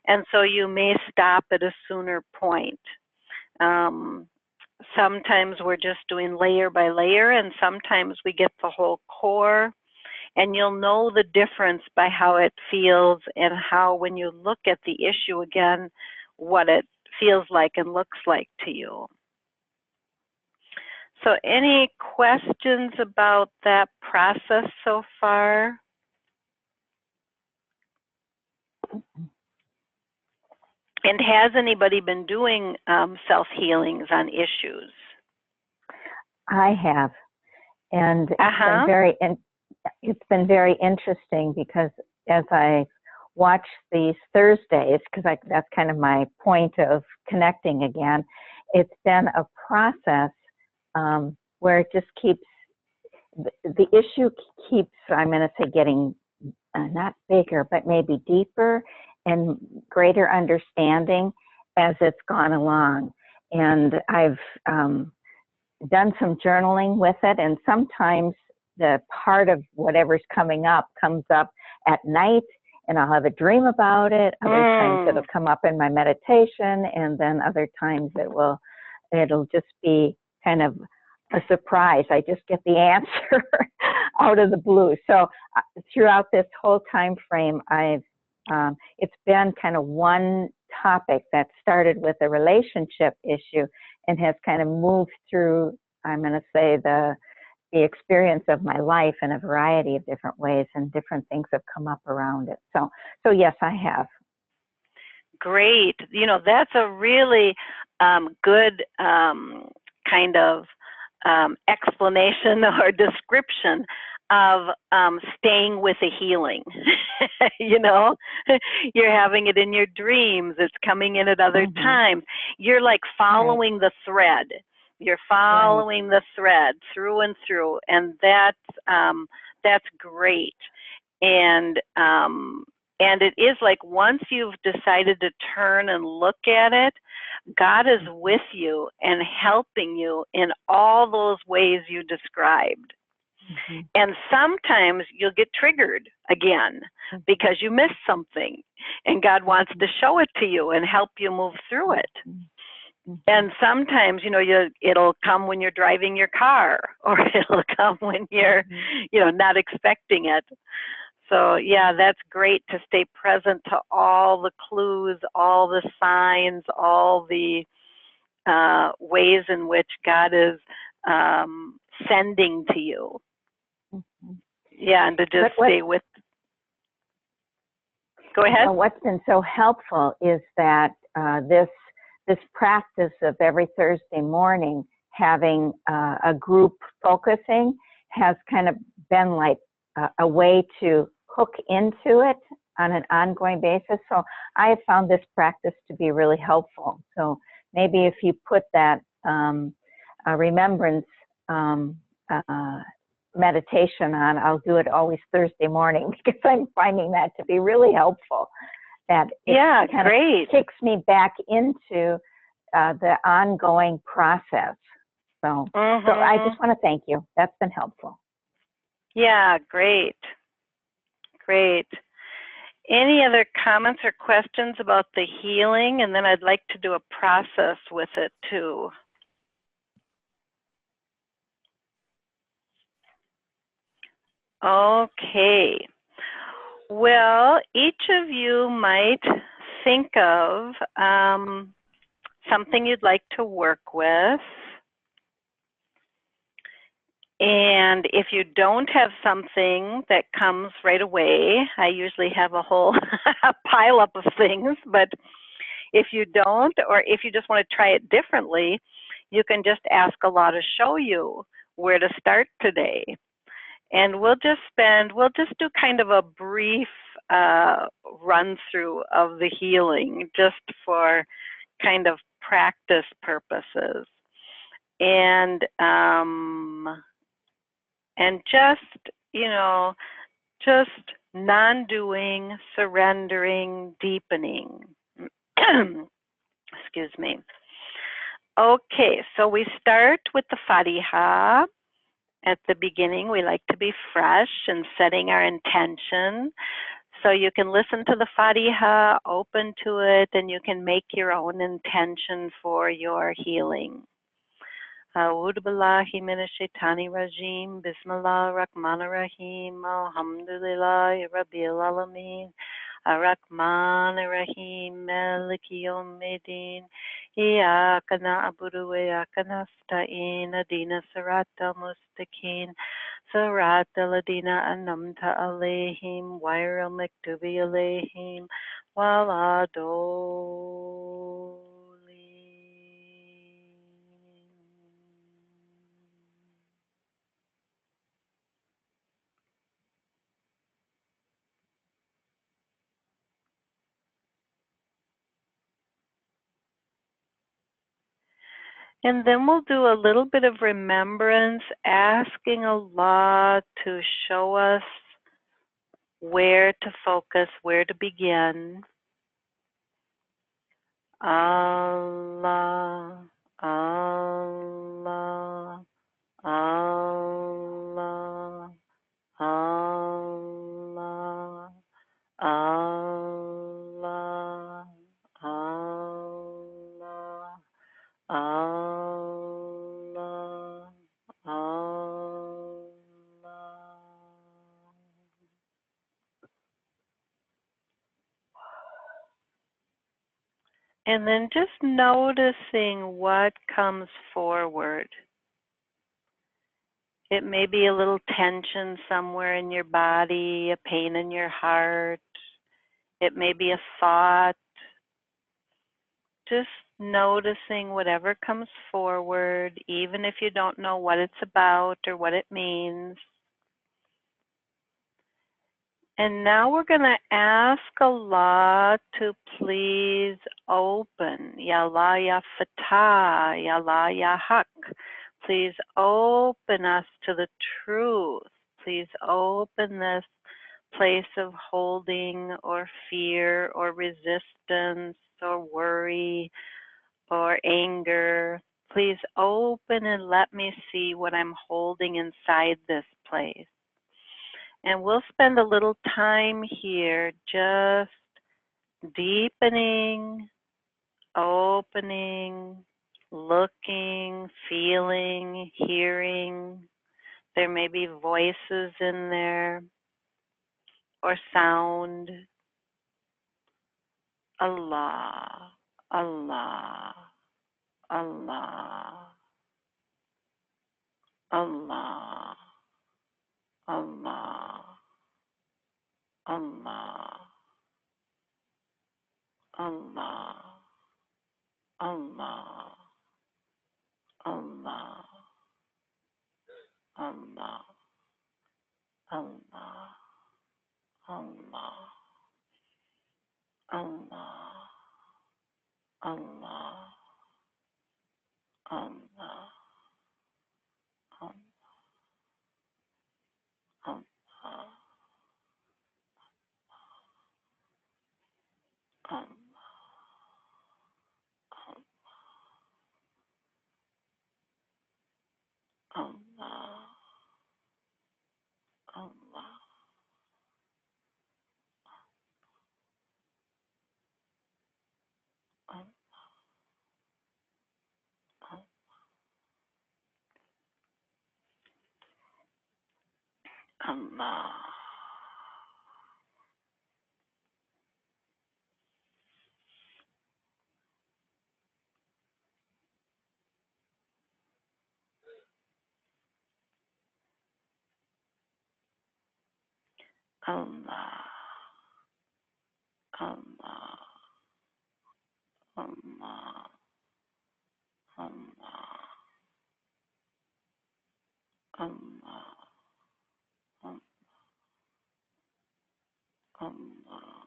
and so you may stop at a sooner point. Sometimes we're just doing layer by layer, and sometimes we get the whole core. And you'll know the difference by how it feels and how, when you look at the issue again, what it feels like and looks like to you. So any questions about that process so far? And has anybody been doing self-healings on issues? I have, and it's been very interesting because as I watch these Thursdays, because that's kind of my point of connecting again, it's been a process where it just keeps, the issue keeps, I'm going to say, getting not bigger, but maybe deeper and greater understanding as it's gone along. And I've done some journaling with it, and sometimes the part of whatever's coming up comes up at night, and I'll have a dream about it. Other times it'll come up in my meditation, and then other times it'll just be kind of a surprise. I just get the answer out of the blue. So throughout this whole time frame, it's been kind of one topic that started with a relationship issue and has kind of moved through, I'm going to say, the experience of my life in a variety of different ways, and different things have come up around it. So yes, I have. Great. That's a really good kind of explanation or description of staying with a healing. You're having it in your dreams. It's coming in at other times. You're like following the thread. You're following the thread through and through, and that's great. And it is like, once you've decided to turn and look at it, God is with you and helping you in all those ways you described. And sometimes you'll get triggered again because you missed something, and God wants to show it to you and help you move through it. And sometimes, it'll come when you're driving your car, or it'll come when you're, not expecting it. So yeah, that's great to stay present to all the clues, all the signs, all the ways in which God is sending to you. Yeah, and to just stay with. Go ahead. What's been so helpful is that this practice of every Thursday morning having a group focusing has kind of been like a way to hook into it on an ongoing basis. So I have found this practice to be really helpful. So maybe if you put that remembrance meditation on, I'll do it always Thursday morning because I'm finding that to be really helpful. That it kind of kicks me back into the ongoing process. So, so I just want to thank you. That's been helpful. Yeah, great. Great. Any other comments or questions about the healing? And then I'd like to do a process with it too. Okay. Well, each of you might think of something you'd like to work with. And if you don't have something that comes right away, I usually have a whole pile up of things, but if you don't, or if you just want to try it differently, you can just ask Allah to show you where to start today. And we'll just do kind of a brief run through of the healing just for kind of practice purposes. And just, you know, just non-doing, surrendering, deepening. Excuse me. Okay, so we start with the Fatiha. At the beginning, we like to be fresh and setting our intention. So you can listen to the Fatiha, open to it, and you can make your own intention for your healing. A'udhu billahi minash shaitani rajim. Bismillah ar-Rahman ar-Rahim. Alhamdulillahi rabbil alameen. Ar-Rahman ar-Rahim. Maliki yawmiddin. Iyyaka na'budu wa iyyaka nasta'in. Ihdina siratal mustaqim. Siratal ladina an'amta alayhim. Ghayril maghdubi alayhim waladdallin. And then we'll do a little bit of remembrance, asking Allah to show us where to focus, where to begin. Allah, Allah, Allah, Allah, Allah, Allah, Allah, Allah. And then just noticing what comes forward. It may be a little tension somewhere in your body, a pain in your heart. It may be a thought. Just noticing whatever comes forward, even if you don't know what it's about or what it means. And now we're going to ask Allah to please open. Ya Allah, Ya Fatah, Ya Allah, Ya Haq. Please open us to the truth. Please open this place of holding or fear or resistance or worry or anger. Please open and let me see what I'm holding inside this place. And we'll spend a little time here just deepening, opening, looking, feeling, hearing. There may be voices in there or sound. Allah, Allah, Allah, Allah, Allah, Allah, Allah, Allah, Allah, Allah. Allah, Allah, Allah, Allah, Allah, Allah, Allah, Allah, Allah, Allah, Allah, Allah, Allah, Allah, Allah, Allah.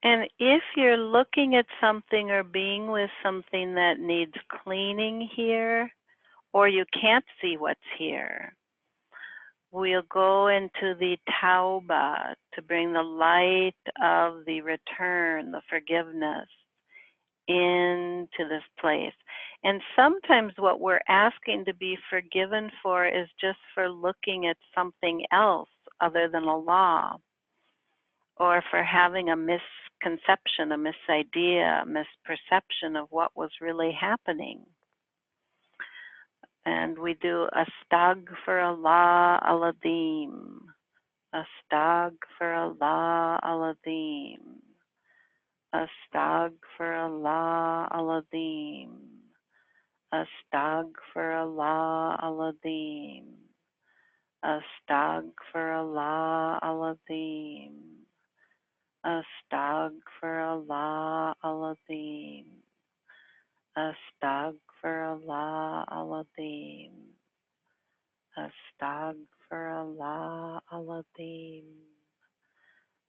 And if you're looking at something or being with something that needs cleaning here, or you can't see what's here, we'll go into the Tauba to bring the light of the return, the forgiveness into this place. And sometimes what we're asking to be forgiven for is just for looking at something else other than Allah, or for having a misconception, a misidea, a misperception of what was really happening. And we do Astaghfirullah al-Azim, Astaghfirullah al-Azim, Astaghfirullah al-Azim, Astaghfirullah al-Azim, Astaghfirullah al-Azim, Astaghfirullah al-Azim, Astaghfirullah al-Azim, Astaghfirullah al-Azim,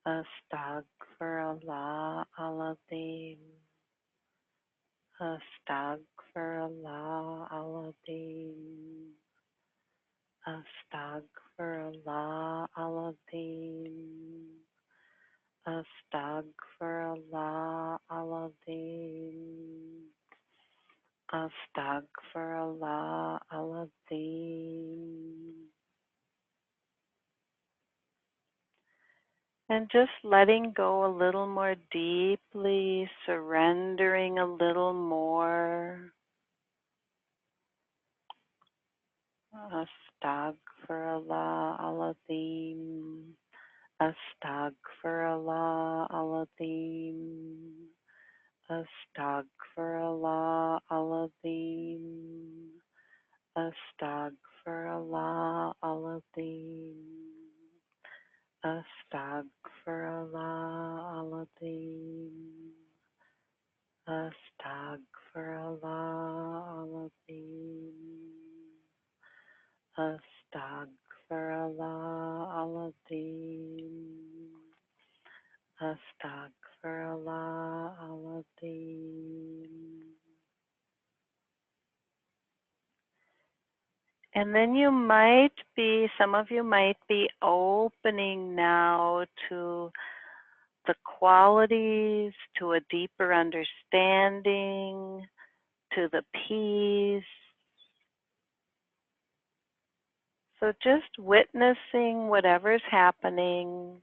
Astaghfirullah al-Azim, Astaghfirullah al-Azim, Astaghfirullah al-Azim, Astaghfirullah al-Azim, Astaghfirullah al-Azim. And just letting go a little more deeply, surrendering a little more. Astaghfirullah al-Azim, Astaghfirullah al-Azim, Astaghfirullah al-Azim, Astaghfirullah al-Azim, Astaghfirullah al-Azim, Astaghfirullah al-Azim, Astaghfirullah al-Azim, Astaghfirullah al-Azim. And then some of you might be opening now to the qualities, to a deeper understanding, to the peace. So just witnessing whatever's happening.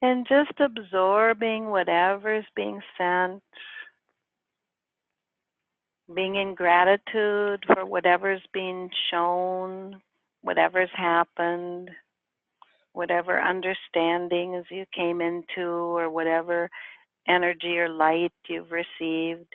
And just absorbing whatever's being sent, being in gratitude for whatever's being shown, whatever's happened, whatever understandings you came into, or whatever energy or light you've received.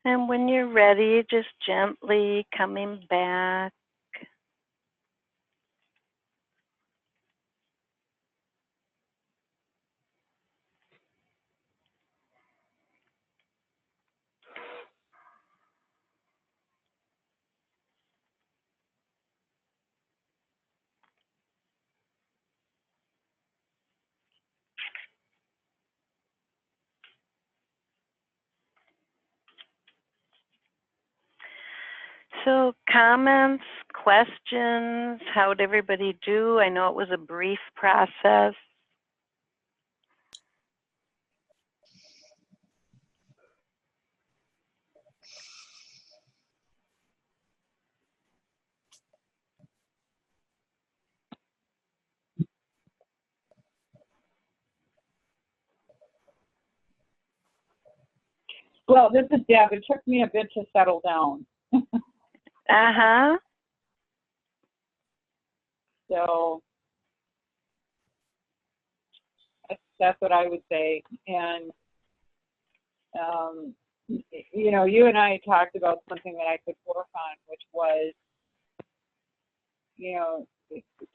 And when you're ready, just gently coming back. So comments, questions, how'd everybody do? I know it was a brief process. Well, this is Deb. It took me a bit to settle down. Uh-huh. So that's what I would say. And, you know, you and I talked about something that I could work on, which was, you know,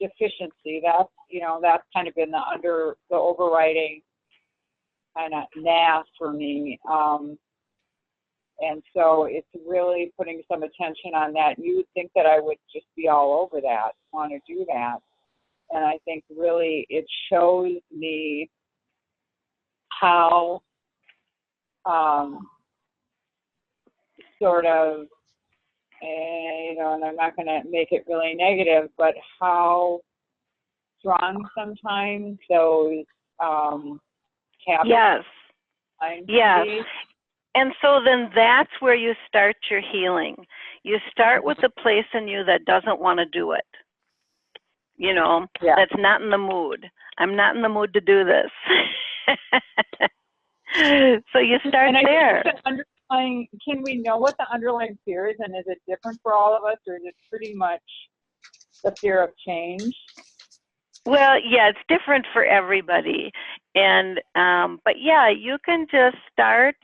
deficiency. That's, you know, that's kind of been the overriding kind of NAS for me. And so it's really putting some attention on that. You would think that I would just be all over that, want to do that. And I think really it shows me how sort of, you know, and I'm not going to make it really negative, but how strong sometimes those habits. Yes. Yes. And so then that's where you start your healing. You start with the place in you that doesn't want to do it. You know, that's not in the mood. I'm not in the mood to do this. So you start there. Can we know what the underlying fear is, and is it different for all of us, or is it pretty much the fear of change? Well, yeah, it's different for everybody. And, but yeah, you can just start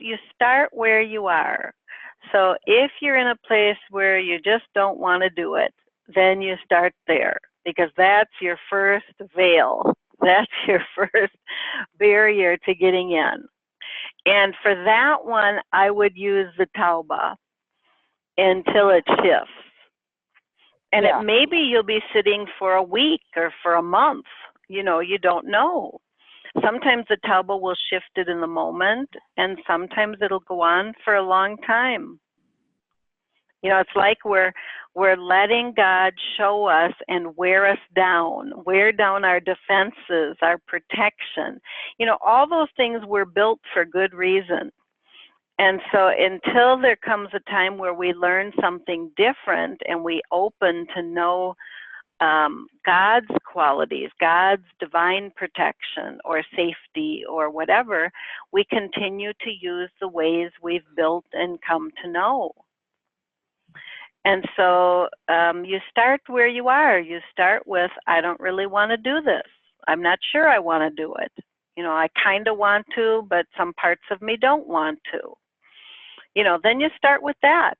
where you are. So if you're in a place where you just don't want to do it, then you start there, because that's your first veil. That's your first barrier to getting in. And for that one, I would use the Tauba until it shifts. And it maybe you'll be sitting for a week or for a month. You know, you don't know. Sometimes the Tauba will shift it in the moment, and sometimes it'll go on for a long time. You know, it's like we're letting God show us and wear down our defenses, our protection. You know, all those things were built for good reason. And so until there comes a time where we learn something different and we open to know God's qualities, God's divine protection or safety or whatever, we continue to use the ways we've built and come to know. And so you start where you are. You start with, I don't really want to do this. I'm not sure I want to do it. You know, I kind of want to, but some parts of me don't want to. You know, then you start with that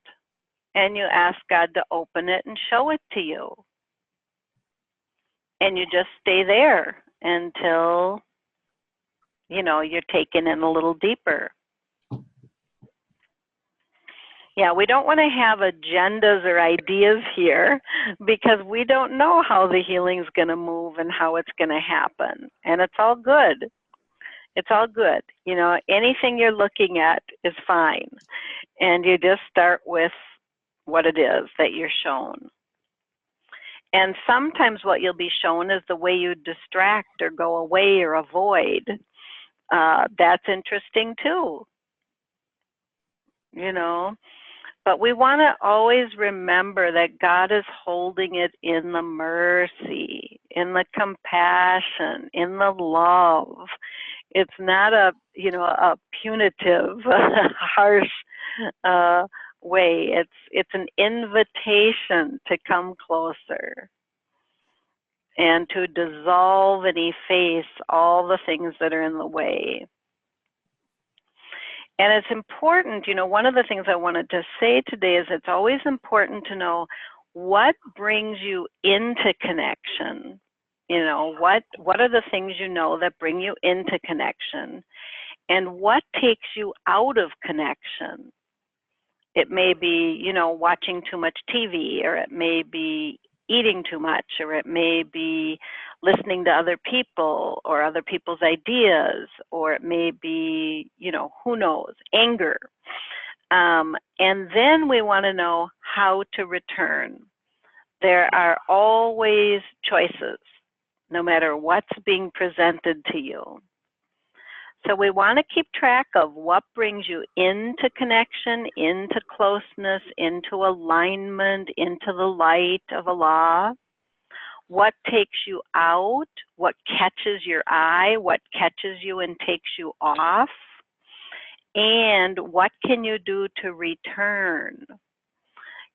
and you ask God to open it and show it to you. And you just stay there until, you know, you're taken in a little deeper. Yeah, we don't want to have agendas or ideas here, because we don't know how the healing's going to move and how it's going to happen. And it's all good. It's all good. You know, anything you're looking at is fine. And you just start with what it is that you're shown. And sometimes what you'll be shown is the way you distract or go away or avoid. That's interesting too, you know. But we want to always remember that God is holding it in the mercy, in the compassion, in the love. It's not a, you know, a punitive, harsh way. It's an invitation to come closer and to dissolve and efface all the things that are in the way. And it's important, you know, one of the things I wanted to say today is it's always important to know what brings you into connection. You know, what are the things you know that bring you into connection, and what takes you out of connection? It may be, you know, watching too much TV, or it may be eating too much, or it may be listening to other people or other people's ideas, or it may be, you know, who knows, anger. And then we want to know how to return. There are always choices, no matter what's being presented to you. So we want to keep track of what brings you into connection, into closeness, into alignment, into the light of Allah. What takes you out, what catches your eye, what catches you and takes you off, and what can you do to return?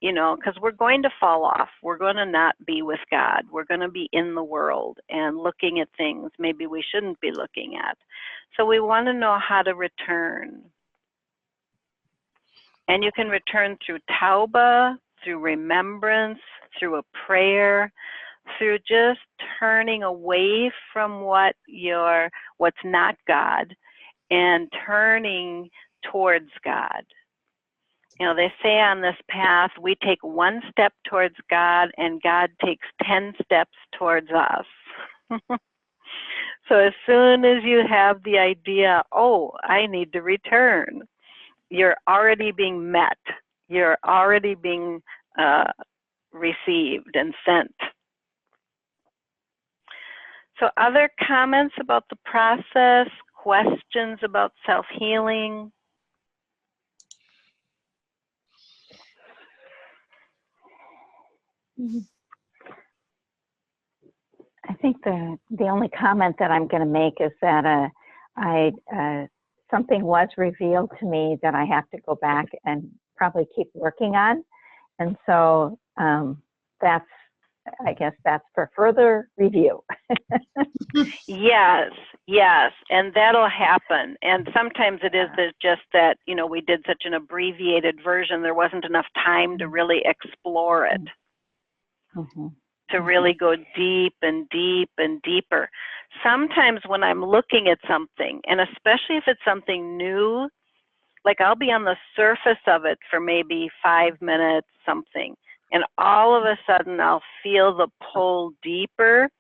You know, because we're going to fall off. We're going to not be with God. We're going to be in the world and looking at things maybe we shouldn't be looking at. So we want to know how to return. And you can return through tauba, through remembrance, through a prayer, through just turning away from what's not God and turning towards God. You know, they say on this path, we take one step towards God and God takes 10 steps towards us. So as soon as you have the idea, oh, I need to return, you're already being met. You're already being received and sent. So other comments about the process, questions about self-healing? I think the only comment that I'm going to make is that something was revealed to me that I have to go back and probably keep working on, and so I guess that's for further review. Yes, and that'll happen. And sometimes it is just that, you know, we did such an abbreviated version, there wasn't enough time to really explore it. Mm-hmm. To really go deep and deep and deeper. Sometimes when I'm looking at something, and especially if it's something new, like I'll be on the surface of it for maybe 5 minutes, something, and all of a sudden I'll feel the pull deeper,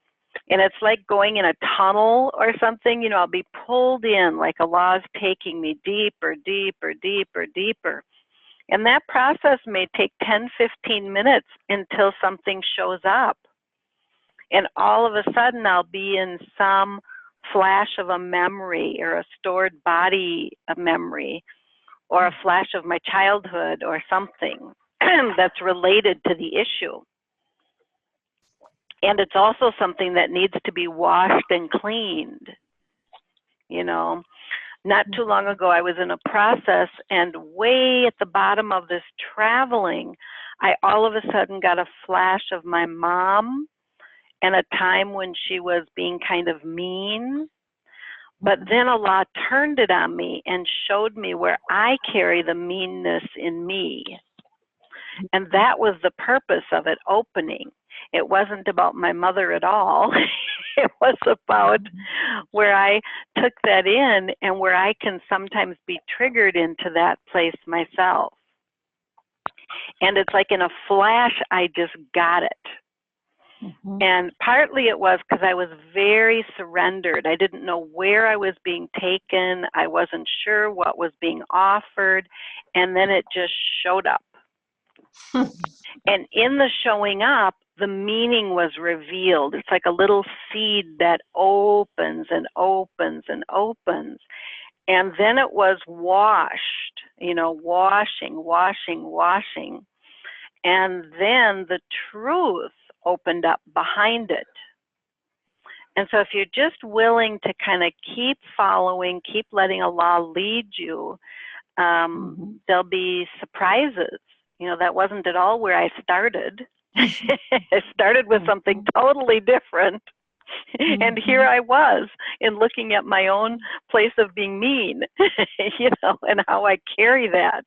and it's like going in a tunnel or something. You know, I'll be pulled in like Allah's taking me deeper, deeper, deeper, deeper. And that process may take 10, 15 minutes until something shows up. And all of a sudden, I'll be in some flash of a memory or a stored body memory or a flash of my childhood or something that's related to the issue. And it's also something that needs to be washed and cleaned. You know, not too long ago, I was in a process, and way at the bottom of this traveling, I all of a sudden got a flash of my mom and a time when she was being kind of mean. But then Allah turned it on me and showed me where I carry the meanness in me. And that was the purpose of it opening. It wasn't about my mother at all. It was about where I took that in and where I can sometimes be triggered into that place myself. And it's like in a flash, I just got it. And partly it was because I was very surrendered. I didn't know where I was being taken. I wasn't sure what was being offered. And then it just showed up. And in the showing up, the meaning was revealed. It's like a little seed that opens and opens and opens. And then it was washed, you know, washing, washing, washing. And then the truth opened up behind it. And so if you're just willing to kind of keep following, keep letting Allah lead you, there'll be surprises. You know, that wasn't at all where I started. I started with something totally different. And here I was in looking at my own place of being mean, you know, and how I carry that.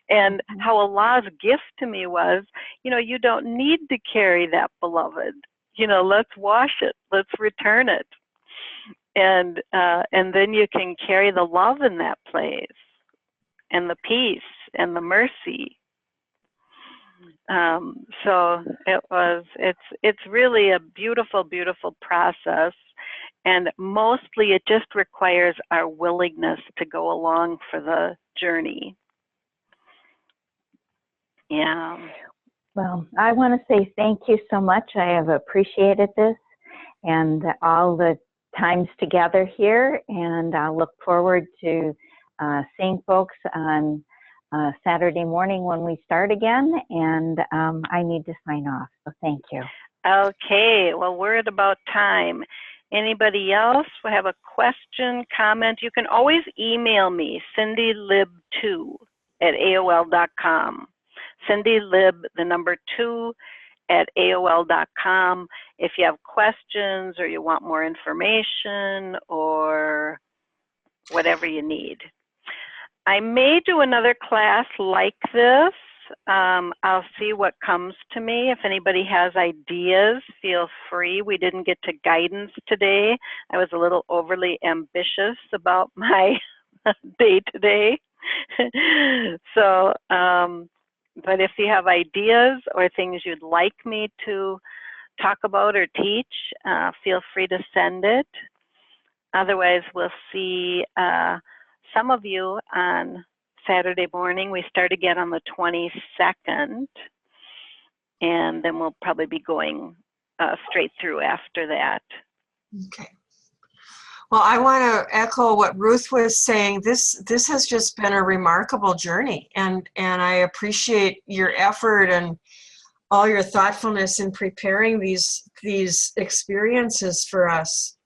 And how Allah's gift to me was, you know, you don't need to carry that, beloved. You know, let's wash it. Let's return it. And then you can carry the love in that place and the peace and the mercy. So it's really a beautiful, beautiful process. And mostly it just requires our willingness to go along for the journey. Yeah. Well, I want to say thank you so much. I have appreciated this and all the times together here, and I look forward to seeing folks on Saturday morning when we start again, and I need to sign off, so thank you. Okay, well, we're at about time. Anybody else have a question, comment? You can always email me, cindylib2@aol.com. cindylib, the number 2@aol.com. If you have questions or you want more information or whatever you need. I may do another class like this. I'll see what comes to me. If anybody has ideas, feel free. We didn't get to guidance today. I was a little overly ambitious about my day today. So, but if you have ideas or things you'd like me to talk about or teach, feel free to send it. Otherwise, we'll see some of you on Saturday morning. We start again on the 22nd, and then we'll probably be going straight through after that. Okay. Well, I want to echo what Ruth was saying. This has just been a remarkable journey, and I appreciate your effort and all your thoughtfulness in preparing these experiences for us.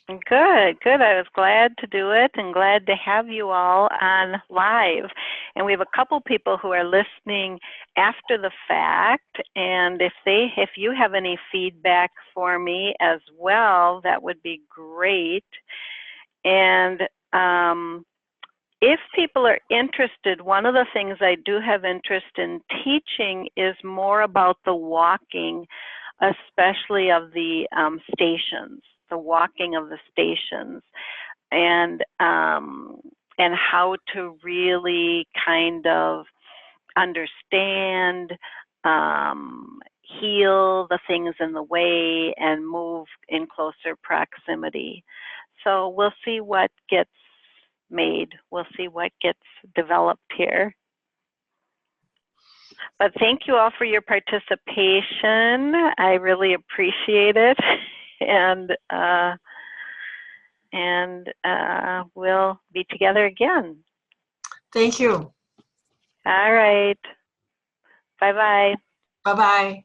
Good, good. I was glad to do it and glad to have you all on live. And we have a couple people who are listening after the fact. And if you have any feedback for me as well, that would be great. And if people are interested, one of the things I do have interest in teaching is more about the walking, especially of the stations. The walking of the stations, and how to really kind of understand, heal the things in the way, and move in closer proximity. So we'll see what gets made. We'll see what gets developed here. But thank you all for your participation. I really appreciate it. And we'll be together again. Thank you. All right. Bye-bye. Bye-bye.